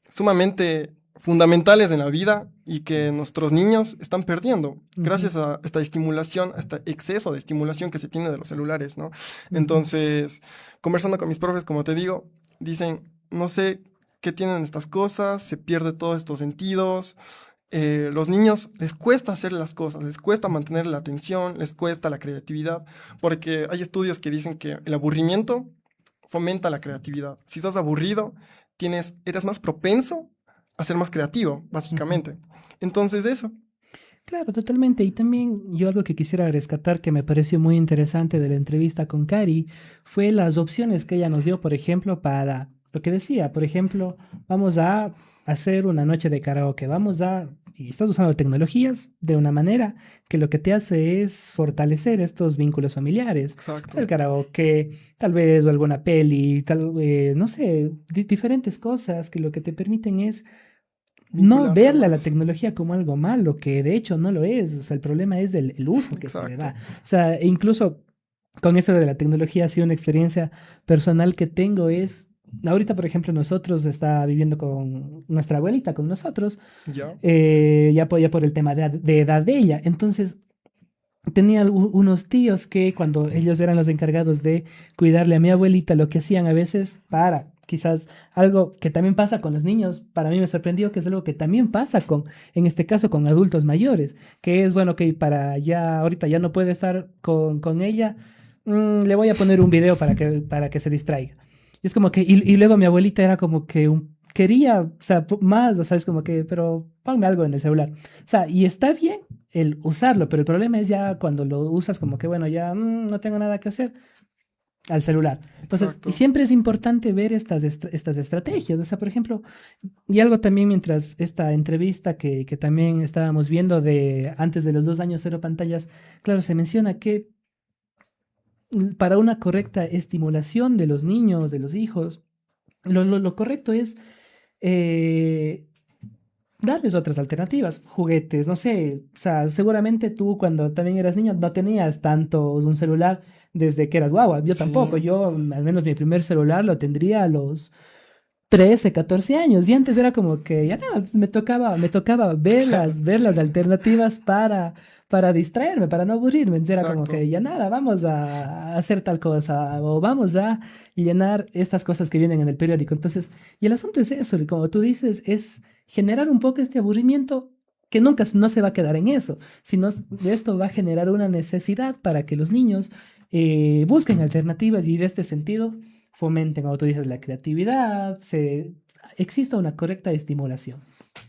sumamente fundamentales en la vida y que nuestros niños están perdiendo Ujú. gracias a esta estimulación, a este exceso de estimulación que se tiene de los celulares, ¿no? Ujú. Entonces, conversando con mis profes, como te digo, dicen, no sé qué tienen estas cosas, se pierde todos estos sentidos. Los niños les cuesta hacer las cosas, les cuesta mantener la atención, les cuesta la creatividad, porque hay estudios que dicen que el aburrimiento fomenta la creatividad. Si estás aburrido, eres más propenso a ser más creativo, Ujú. básicamente. Entonces, eso. Claro, totalmente. Y también yo algo que quisiera rescatar que me pareció muy interesante de la entrevista con Cari fue las opciones que ella nos dio, por ejemplo, para lo que decía, por ejemplo, vamos a hacer una noche de karaoke, y estás usando tecnologías de una manera que lo que te hace es fortalecer estos vínculos familiares. Exacto. El karaoke, tal vez, o alguna peli, no sé, diferentes cosas que lo que te permiten es no Vincularte verla a la más. tecnología como algo malo, que de hecho no lo es. O sea, el problema es el uso que se le da. Exacto. O sea, e incluso con esto de la tecnología, ha sido una experiencia personal que tengo es, ahorita por ejemplo nosotros está viviendo con nuestra abuelita, con nosotros, Ya. ya por el tema de edad de ella. Entonces, tenía unos tíos que cuando ellos eran los encargados de cuidarle a mi abuelita, lo que hacían a veces quizás algo que también pasa con los niños, para mí me sorprendió que es algo que también pasa en este caso, con adultos mayores, que es, bueno, que ahorita ya no puede estar con ella, le voy a poner un video para que se distraiga. Y es como que, y luego mi abuelita era como que quería, o sea, más, o sea, es como que, pero ponme algo en el celular. O sea, y está bien el usarlo, pero el problema es ya cuando lo usas como que, bueno, ya no tengo nada que hacer al celular. Entonces, Exacto. y siempre es importante ver estas estrategias. O sea, por ejemplo, y algo también mientras esta entrevista que también estábamos viendo de antes de los 2 años cero pantallas, claro, se menciona que para una correcta estimulación de los niños, de los hijos, lo correcto es eh, darles otras alternativas, juguetes, no sé, o sea, seguramente tú cuando también eras niño no tenías tanto un celular desde que eras guagua, yo Sí, tampoco, yo al menos mi primer celular lo tendría a los 13, 14 años. Y antes era como que ya nada, me tocaba claro, ver las alternativas para distraerme, para no aburrirme. Entonces era como exacto. que ya nada, vamos a hacer tal cosa o vamos a llenar estas cosas que vienen en el periódico. Entonces, y el asunto es eso, y como tú dices, es generar un poco este aburrimiento que nunca no se va a quedar en eso, sino esto va a generar una necesidad para que los niños busquen alternativas y de este sentido fomenten, como tú dices, la creatividad, exista una correcta estimulación.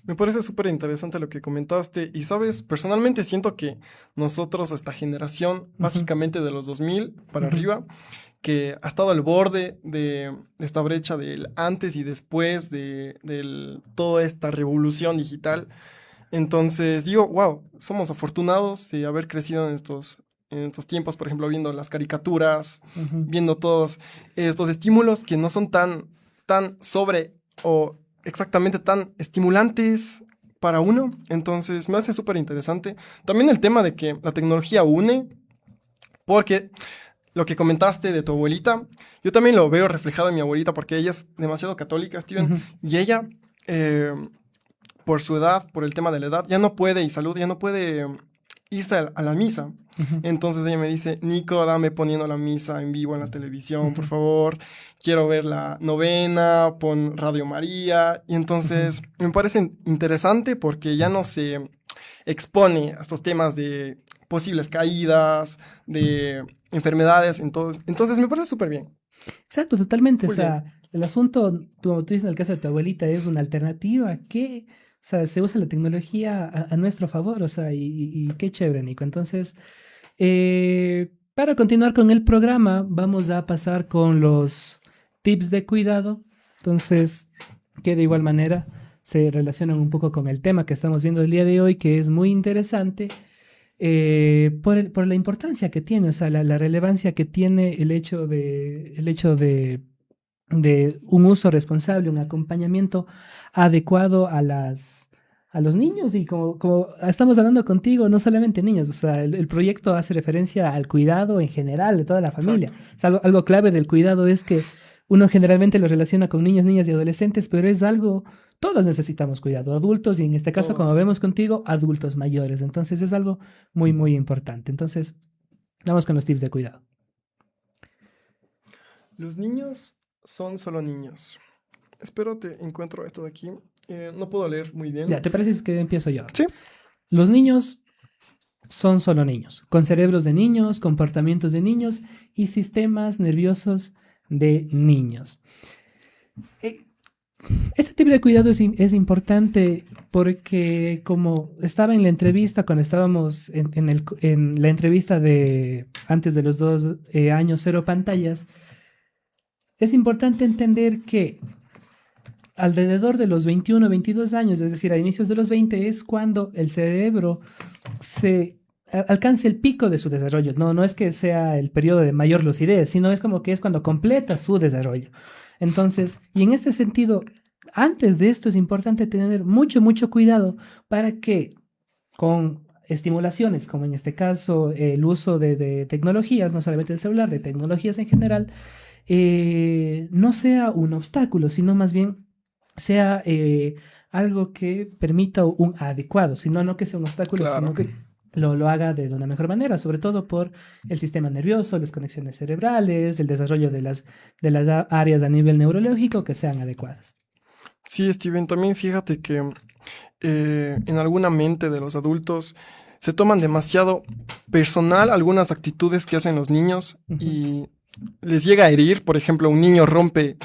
Me parece súper interesante lo que comentaste y sabes, personalmente siento que nosotros, esta generación, Ujú, básicamente de los 2000 para ujú, arriba, que ha estado al borde de esta brecha del antes y después de toda esta revolución digital. Entonces digo, wow, somos afortunados de haber crecido en estos tiempos, por ejemplo, viendo las caricaturas, ujú. viendo todos estos estímulos que no son tan sobre o exactamente tan estimulantes para uno. Entonces me hace súper interesante. También el tema de que la tecnología une, porque lo que comentaste de tu abuelita, yo también lo veo reflejado en mi abuelita porque ella es demasiado católica, Steven, Ujú, y ella, por su edad, por el tema de la edad, ya no puede, y salud, ya no puede irse a la misa. ujú, Entonces ella me dice, Nico, dame poniendo la misa en vivo en la televisión, por ujú, favor. Quiero ver la novena, pon Radio María. Y ujú. entonces me parece interesante porque ya no se expone a estos temas de posibles caídas, de enfermedades. Entonces me parece súper bien. Exacto, totalmente. O Muy bien. sea, el asunto, como tú dices en el caso de tu abuelita, es una alternativa que, o sea, se usa la tecnología a nuestro favor, o sea, y qué chévere, Nico. Entonces, para continuar con el programa, vamos a pasar con los tips de cuidado. Entonces, que de igual manera se relacionan un poco con el tema que estamos viendo el día de hoy, que es muy interesante por la importancia que tiene, o sea, la relevancia que tiene el hecho de un uso responsable, un acompañamiento adecuado a los niños. Y como estamos hablando contigo, no solamente niños, o sea, el proyecto hace referencia al cuidado en general de toda la familia. Exacto. O sea, algo clave del cuidado es que uno generalmente lo relaciona con niños, niñas y adolescentes, pero es algo, todos necesitamos cuidado, adultos y en este caso, como Todos. vemos contigo, adultos mayores. Entonces es algo muy, muy importante. Entonces, vamos con los tips de cuidado. Los niños son solo niños. Espero te encuentro esto de aquí. No puedo leer muy Ya, bien. ¿te parece que empiezo yo? Sí, Los niños son solo niños, con cerebros de niños, comportamientos de niños y sistemas nerviosos de niños. Eh, Este tipo de cuidado es importante porque como estaba en la entrevista, cuando estábamos en la entrevista de antes de los 2 años cero pantallas, es importante entender que alrededor de los 21, 22 años, es decir, a inicios de los 20, es cuando el cerebro alcance el pico de su desarrollo. No, no es que sea el periodo de mayor lucidez, sino es como que es cuando completa su desarrollo. Entonces, y en este sentido, antes de esto es importante tener mucho, mucho cuidado para que con estimulaciones, como en este caso el uso de tecnologías, no solamente de celular, de tecnologías en general, no sea un obstáculo, sino más bien sea algo que permita un adecuado, sino no que sea un obstáculo, sino claro. que lo haga de una mejor manera, sobre todo por el sistema nervioso, las conexiones cerebrales, el desarrollo de las áreas a nivel neurológico que sean adecuadas. Sí, Steven, también fíjate que en alguna mente de los adultos se toman demasiado personal algunas actitudes que hacen los niños Ujú, y les llega a herir. Por ejemplo, un niño rompe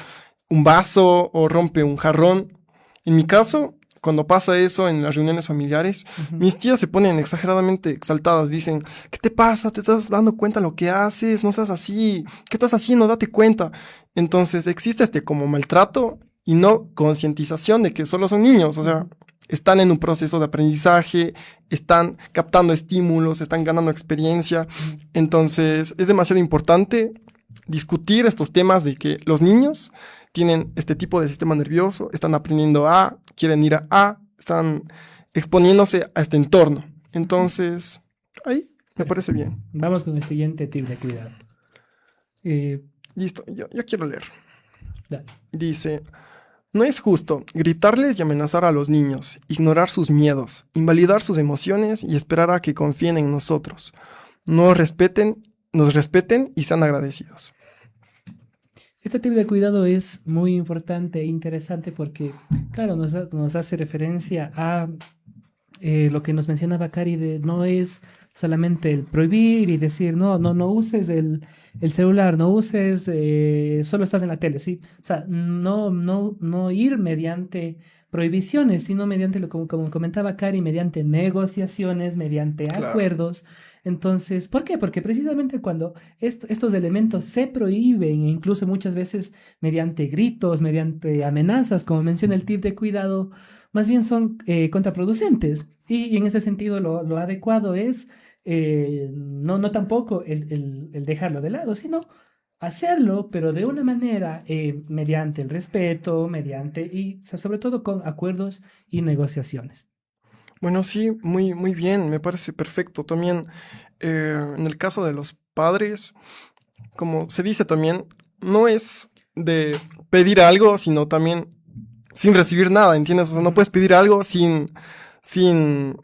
un vaso o rompe un jarrón. En mi caso, cuando pasa eso en las reuniones familiares, mis tías se ponen exageradamente exaltadas. Dicen, ¿qué te pasa? ¿Te estás dando cuenta de lo que haces? No seas así. ¿Qué estás haciendo? Date cuenta. Entonces existe como maltrato y no concientización de que solo son niños. O sea, están en un proceso de aprendizaje, están captando estímulos, están ganando experiencia. Entonces es demasiado importante discutir estos temas de que los niños tienen este tipo de sistema nervioso, están aprendiendo A, quieren ir a A, están exponiéndose a este entorno. Entonces, ahí me parece bien. Vamos con el siguiente tip de cuidado. Listo, yo quiero leer. Dale. Dice, no es justo gritarles y amenazar a los niños, ignorar sus miedos, invalidar sus emociones y esperar a que confíen en nosotros. Nos respeten y sean agradecidos. Este tipo de cuidado es muy importante e interesante porque, claro, nos hace referencia a lo que nos mencionaba Cari, de no es solamente el prohibir y decir, no uses el celular, no uses, solo estás en la tele, ¿sí? O sea, no ir mediante prohibiciones, sino mediante, como comentaba Cari, mediante negociaciones, mediante acuerdos. Entonces, ¿por qué? Porque precisamente cuando estos elementos se prohíben, e incluso muchas veces mediante gritos, mediante amenazas, como menciona el tip de cuidado, más bien son contraproducentes. Y en ese sentido lo adecuado es no tampoco el dejarlo de lado, sino hacerlo, pero de una manera mediante el respeto, y o sea, sobre todo con acuerdos y negociaciones. Bueno, sí, muy bien, me parece perfecto. También en el caso de los padres, como se dice también, no es de pedir algo, sino también sin recibir nada, ¿entiendes? O sea, no puedes pedir algo sin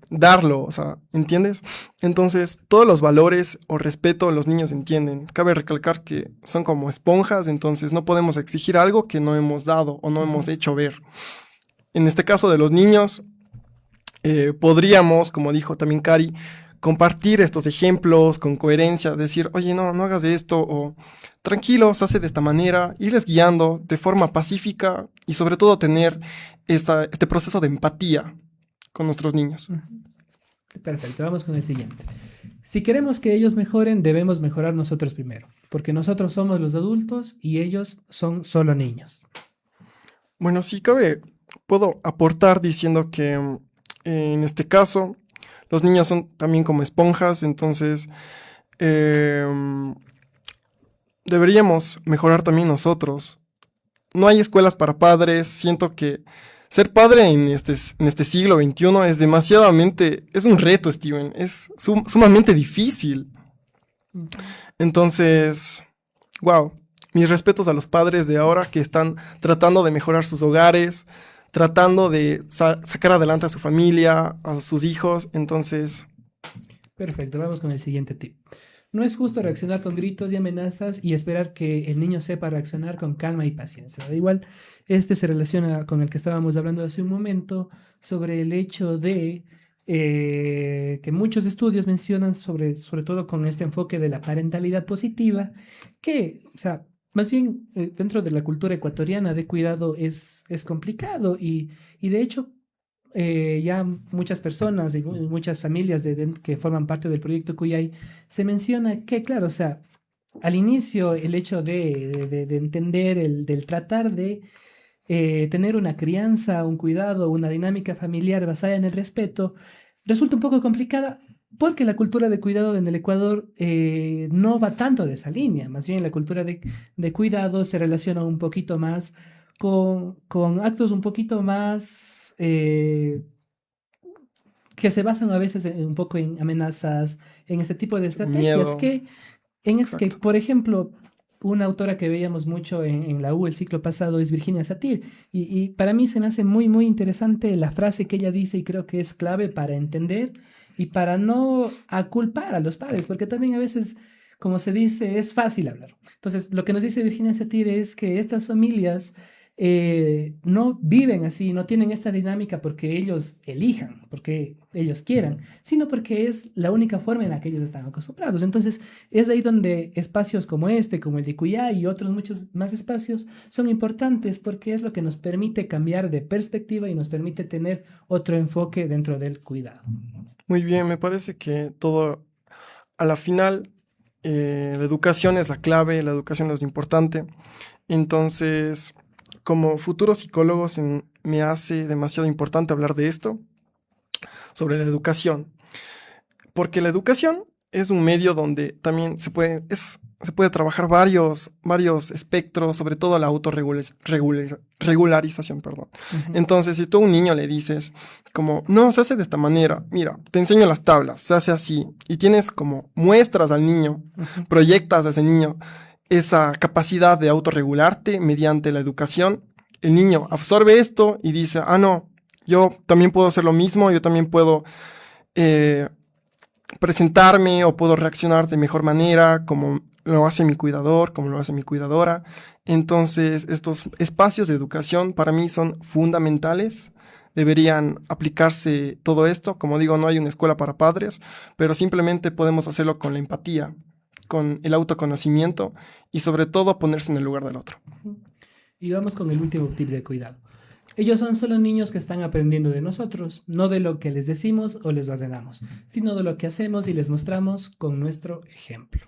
darlo, o sea, ¿entiendes? Entonces, todos los valores o respeto los niños entienden. Cabe recalcar que son como esponjas, entonces no podemos exigir algo que no hemos dado o no hemos hecho ver. En este caso de los niños, podríamos, como dijo también Cari, compartir estos ejemplos con coherencia, decir, oye, no hagas esto, o tranquilo, se hace de esta manera, irles guiando de forma pacífica y sobre todo tener este proceso de empatía con nuestros niños. Perfecto, vamos con el siguiente. Si queremos que ellos mejoren, debemos mejorar nosotros primero, porque nosotros somos los adultos y ellos son solo niños. Bueno, sí, puedo aportar diciendo que en este caso, los niños son también como esponjas, entonces deberíamos mejorar también nosotros. No hay escuelas para padres, siento que ser padre en este siglo XXI es un reto, Steven, es sumamente difícil. Entonces, wow, mis respetos a los padres de ahora que están tratando de mejorar sus hogares, tratando de sacar adelante a su familia, a sus hijos, entonces... Perfecto, vamos con el siguiente tip. No es justo reaccionar con gritos y amenazas y esperar que el niño sepa reaccionar con calma y paciencia. Igual, se relaciona con el que estábamos hablando hace un momento sobre el hecho de que muchos estudios mencionan sobre todo con este enfoque de la parentalidad positiva, que, o sea, más bien, dentro de la cultura ecuatoriana de cuidado es complicado y de hecho ya muchas personas y muchas familias que forman parte del proyecto Cuyay se menciona que, claro, o sea, al inicio el hecho de entender, del tratar de tener una crianza, un cuidado, una dinámica familiar basada en el respeto, resulta un poco complicada. Porque la cultura de cuidado en el Ecuador no va tanto de esa línea, más bien la cultura de cuidado se relaciona un poquito más con actos un poquito más que se basan a veces un poco en amenazas, en este tipo de estrategias Miedo. Por ejemplo, una autora que veíamos mucho en la U el ciclo pasado es Virginia Satir y para mí se me hace muy, muy interesante la frase que ella dice y creo que es clave para entender y para no aculpar a los padres, porque también a veces, como se dice, es fácil hablar. Entonces, lo que nos dice Virginia Satir es que estas familias no viven así, no tienen esta dinámica porque ellos elijan, porque ellos quieran, sino porque es la única forma en la que ellos están acostumbrados. Entonces, es ahí donde espacios como este, como el de Cuyay y otros muchos más espacios son importantes porque es lo que nos permite cambiar de perspectiva y nos permite tener otro enfoque dentro del cuidado. Muy bien, me parece que todo, a la final, la educación es la clave, la educación es lo importante. Entonces, como futuro psicólogo, me hace demasiado importante hablar de esto, sobre la educación. Porque la educación es un medio donde también se puede trabajar varios espectros, sobre todo la autorregularización, perdón. Uh-huh. Entonces, si tú a un niño le dices como, no, se hace de esta manera, mira, te enseño las tablas, se hace así, y tienes como muestras al niño, Uh-huh. proyectas a ese niño esa capacidad de autorregularte mediante la educación, el niño absorbe esto y dice, ah, no, yo también puedo hacer lo mismo, yo también puedo presentarme o puedo reaccionar de mejor manera, como lo hace mi cuidador, como lo hace mi cuidadora. Entonces, estos espacios de educación para mí son fundamentales. Deberían aplicarse todo esto. Como digo, no hay una escuela para padres, pero simplemente podemos hacerlo con la empatía, con el autoconocimiento y sobre todo ponerse en el lugar del otro. Y vamos con el último tip de cuidado. Ellos son solo niños que están aprendiendo de nosotros, no de lo que les decimos o les ordenamos, sino de lo que hacemos y les mostramos con nuestro ejemplo.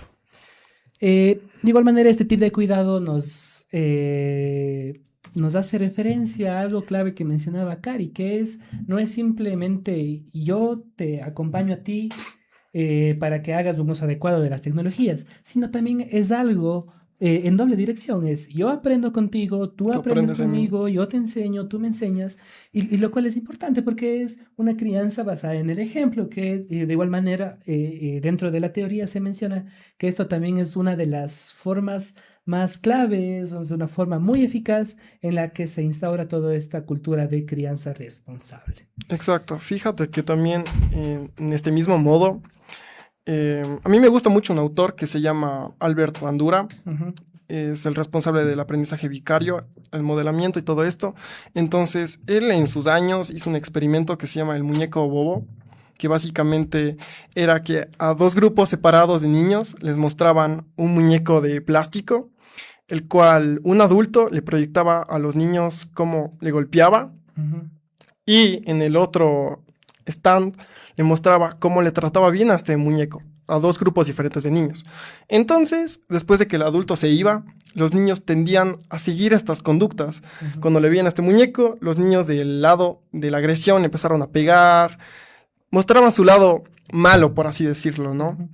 De igual manera, este tip de cuidado nos hace referencia a algo clave que mencionaba Cari, que no es simplemente yo te acompaño a ti para que hagas un uso adecuado de las tecnologías, sino también es algo en doble dirección. Es yo aprendo contigo, tú aprendes conmigo, yo te enseño, tú me enseñas, y lo cual es importante porque es una crianza basada en el ejemplo, que de igual manera dentro de la teoría se menciona que esto también es una de las formas más claves, o es una forma muy eficaz en la que se instaura toda esta cultura de crianza responsable. Exacto, fíjate que también en este mismo modo, a mí me gusta mucho un autor que se llama Albert Bandura. Uh-huh. Es el responsable del aprendizaje vicario, el modelamiento y todo esto. Entonces, él en sus años hizo un experimento que se llama el muñeco bobo, que básicamente era que a dos grupos separados de niños les mostraban un muñeco de plástico, el cual un adulto le proyectaba a los niños cómo le golpeaba, Uh-huh. y en el otro stand le mostraba cómo le trataba bien a este muñeco, a dos grupos diferentes de niños. Entonces, después de que el adulto se iba, los niños tendían a seguir estas conductas. Uh-huh. Cuando le veían a este muñeco, los niños del lado de la agresión empezaron a pegar, mostraban su lado malo, por así decirlo, ¿no? Uh-huh.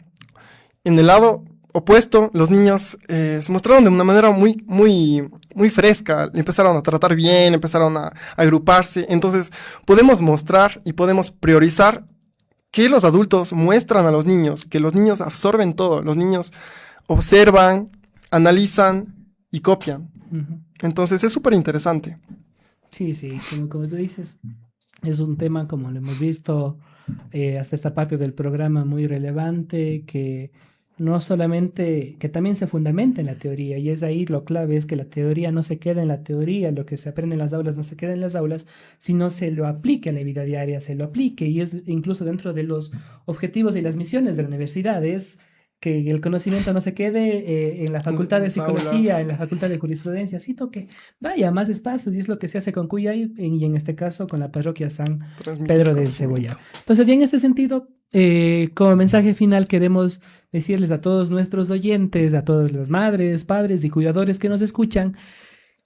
En el lado opuesto, los niños se mostraron de una manera muy fresca, empezaron a tratar bien, empezaron a agruparse. Entonces, podemos mostrar y podemos priorizar que los adultos muestran a los niños, que los niños absorben todo, los niños observan, analizan y copian. Uh-huh. Entonces, es súper interesante. Sí, como tú dices, es un tema, como lo hemos visto hasta esta parte del programa, muy relevante, que no solamente, que también se fundamenta en la teoría, y es ahí lo clave, es que la teoría no se queda en la teoría, lo que se aprende en las aulas no se queda en las aulas, sino se lo aplique a la vida diaria, se lo aplique, y es incluso dentro de los objetivos y las misiones de la universidad, es que el conocimiento no se quede en la facultad de psicología, en la facultad de jurisprudencia, sino que vaya a más espacios, y es lo que se hace con Cuyay, y en este caso con la parroquia San Pedro del Cebollado. Entonces, y en este sentido, como mensaje final queremos decirles a todos nuestros oyentes, a todas las madres, padres y cuidadores que nos escuchan,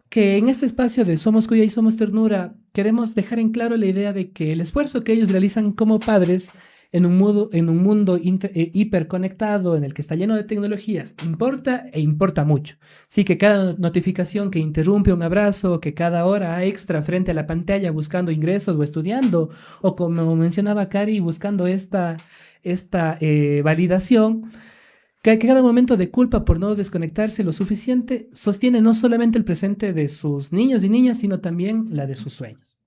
que en este espacio de Somos Cuyay y Somos Ternura queremos dejar en claro la idea de que el esfuerzo que ellos realizan como padres en un mundo hiperconectado, en el que está lleno de tecnologías, importa mucho. Sí, que cada notificación que interrumpe un abrazo, que cada hora extra frente a la pantalla buscando ingresos o estudiando, o como mencionaba Cari, buscando esta validación, que cada momento de culpa por no desconectarse lo suficiente sostiene no solamente el presente de sus niños y niñas, sino también la de sus sueños.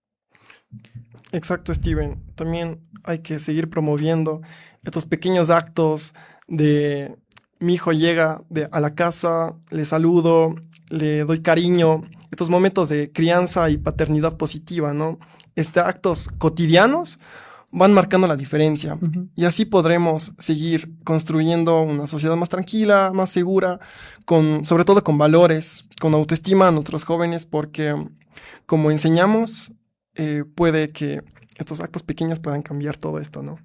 Exacto, Steven. También hay que seguir promoviendo estos pequeños actos de mi hijo llega a la casa, le saludo, le doy cariño, estos momentos de crianza y paternidad positiva, ¿no? Actos cotidianos van marcando la diferencia. Y así podremos seguir construyendo una sociedad más tranquila, más segura, sobre todo con valores, con autoestima a nuestros jóvenes, porque como enseñamos, puede que estos actos pequeños puedan cambiar todo esto, ¿no?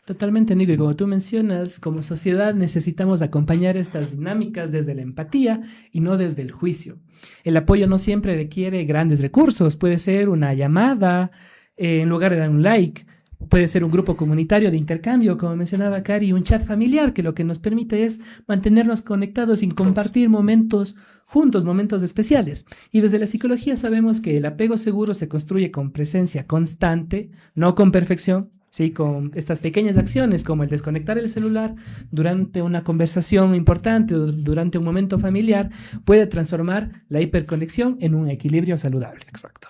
Totalmente, Nico. Y como tú mencionas, como sociedad necesitamos acompañar estas dinámicas desde la empatía y no desde el juicio. El apoyo no siempre requiere grandes recursos. Puede ser una llamada en lugar de dar un like. Puede ser un grupo comunitario de intercambio, como mencionaba Cari, un chat familiar que lo que nos permite es mantenernos conectados y compartir momentos juntos, momentos especiales. Y desde la psicología sabemos que el apego seguro se construye con presencia constante, no con perfección, ¿sí? Con estas pequeñas acciones como el desconectar el celular durante una conversación importante o durante un momento familiar puede transformar la hiperconexión en un equilibrio saludable. Exacto.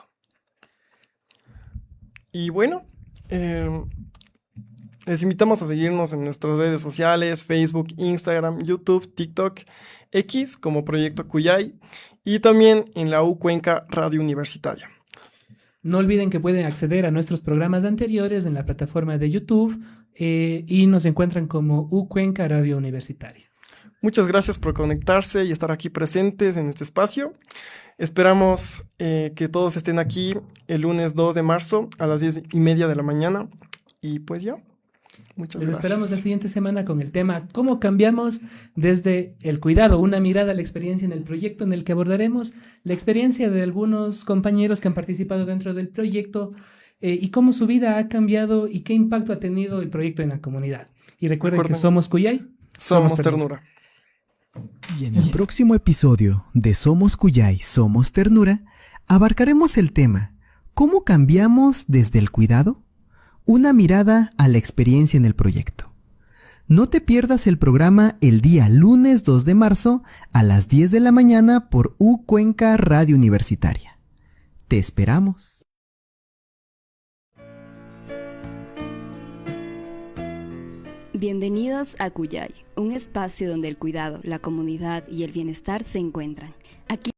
Y bueno, les invitamos a seguirnos en nuestras redes sociales, Facebook, Instagram, YouTube, TikTok, X como Proyecto Cuyay y también en la U Cuenca Radio Universitaria. No olviden que pueden acceder a nuestros programas anteriores en la plataforma de YouTube y nos encuentran como U Cuenca Radio Universitaria. Muchas gracias por conectarse y estar aquí presentes en este espacio. Esperamos que todos estén aquí el lunes 2 de marzo a las 10:30 de la mañana. Y pues ya, muchas gracias. Esperamos la siguiente semana con el tema ¿Cómo cambiamos desde el cuidado? Una mirada a la experiencia en el proyecto en el que abordaremos la experiencia de algunos compañeros que han participado dentro del proyecto y cómo su vida ha cambiado y qué impacto ha tenido el proyecto en la comunidad. Y recuerden que somos Cuyay, somos Ternura. Y en el próximo episodio de Somos Cuyay, Somos Ternura, abarcaremos el tema ¿Cómo cambiamos desde el cuidado? Una mirada a la experiencia en el proyecto. No te pierdas el programa el día lunes 2 de marzo a las 10 de la mañana por U Cuenca Radio Universitaria. Te esperamos. Bienvenidos a Cuyay, un espacio donde el cuidado, la comunidad y el bienestar se encuentran. Aquí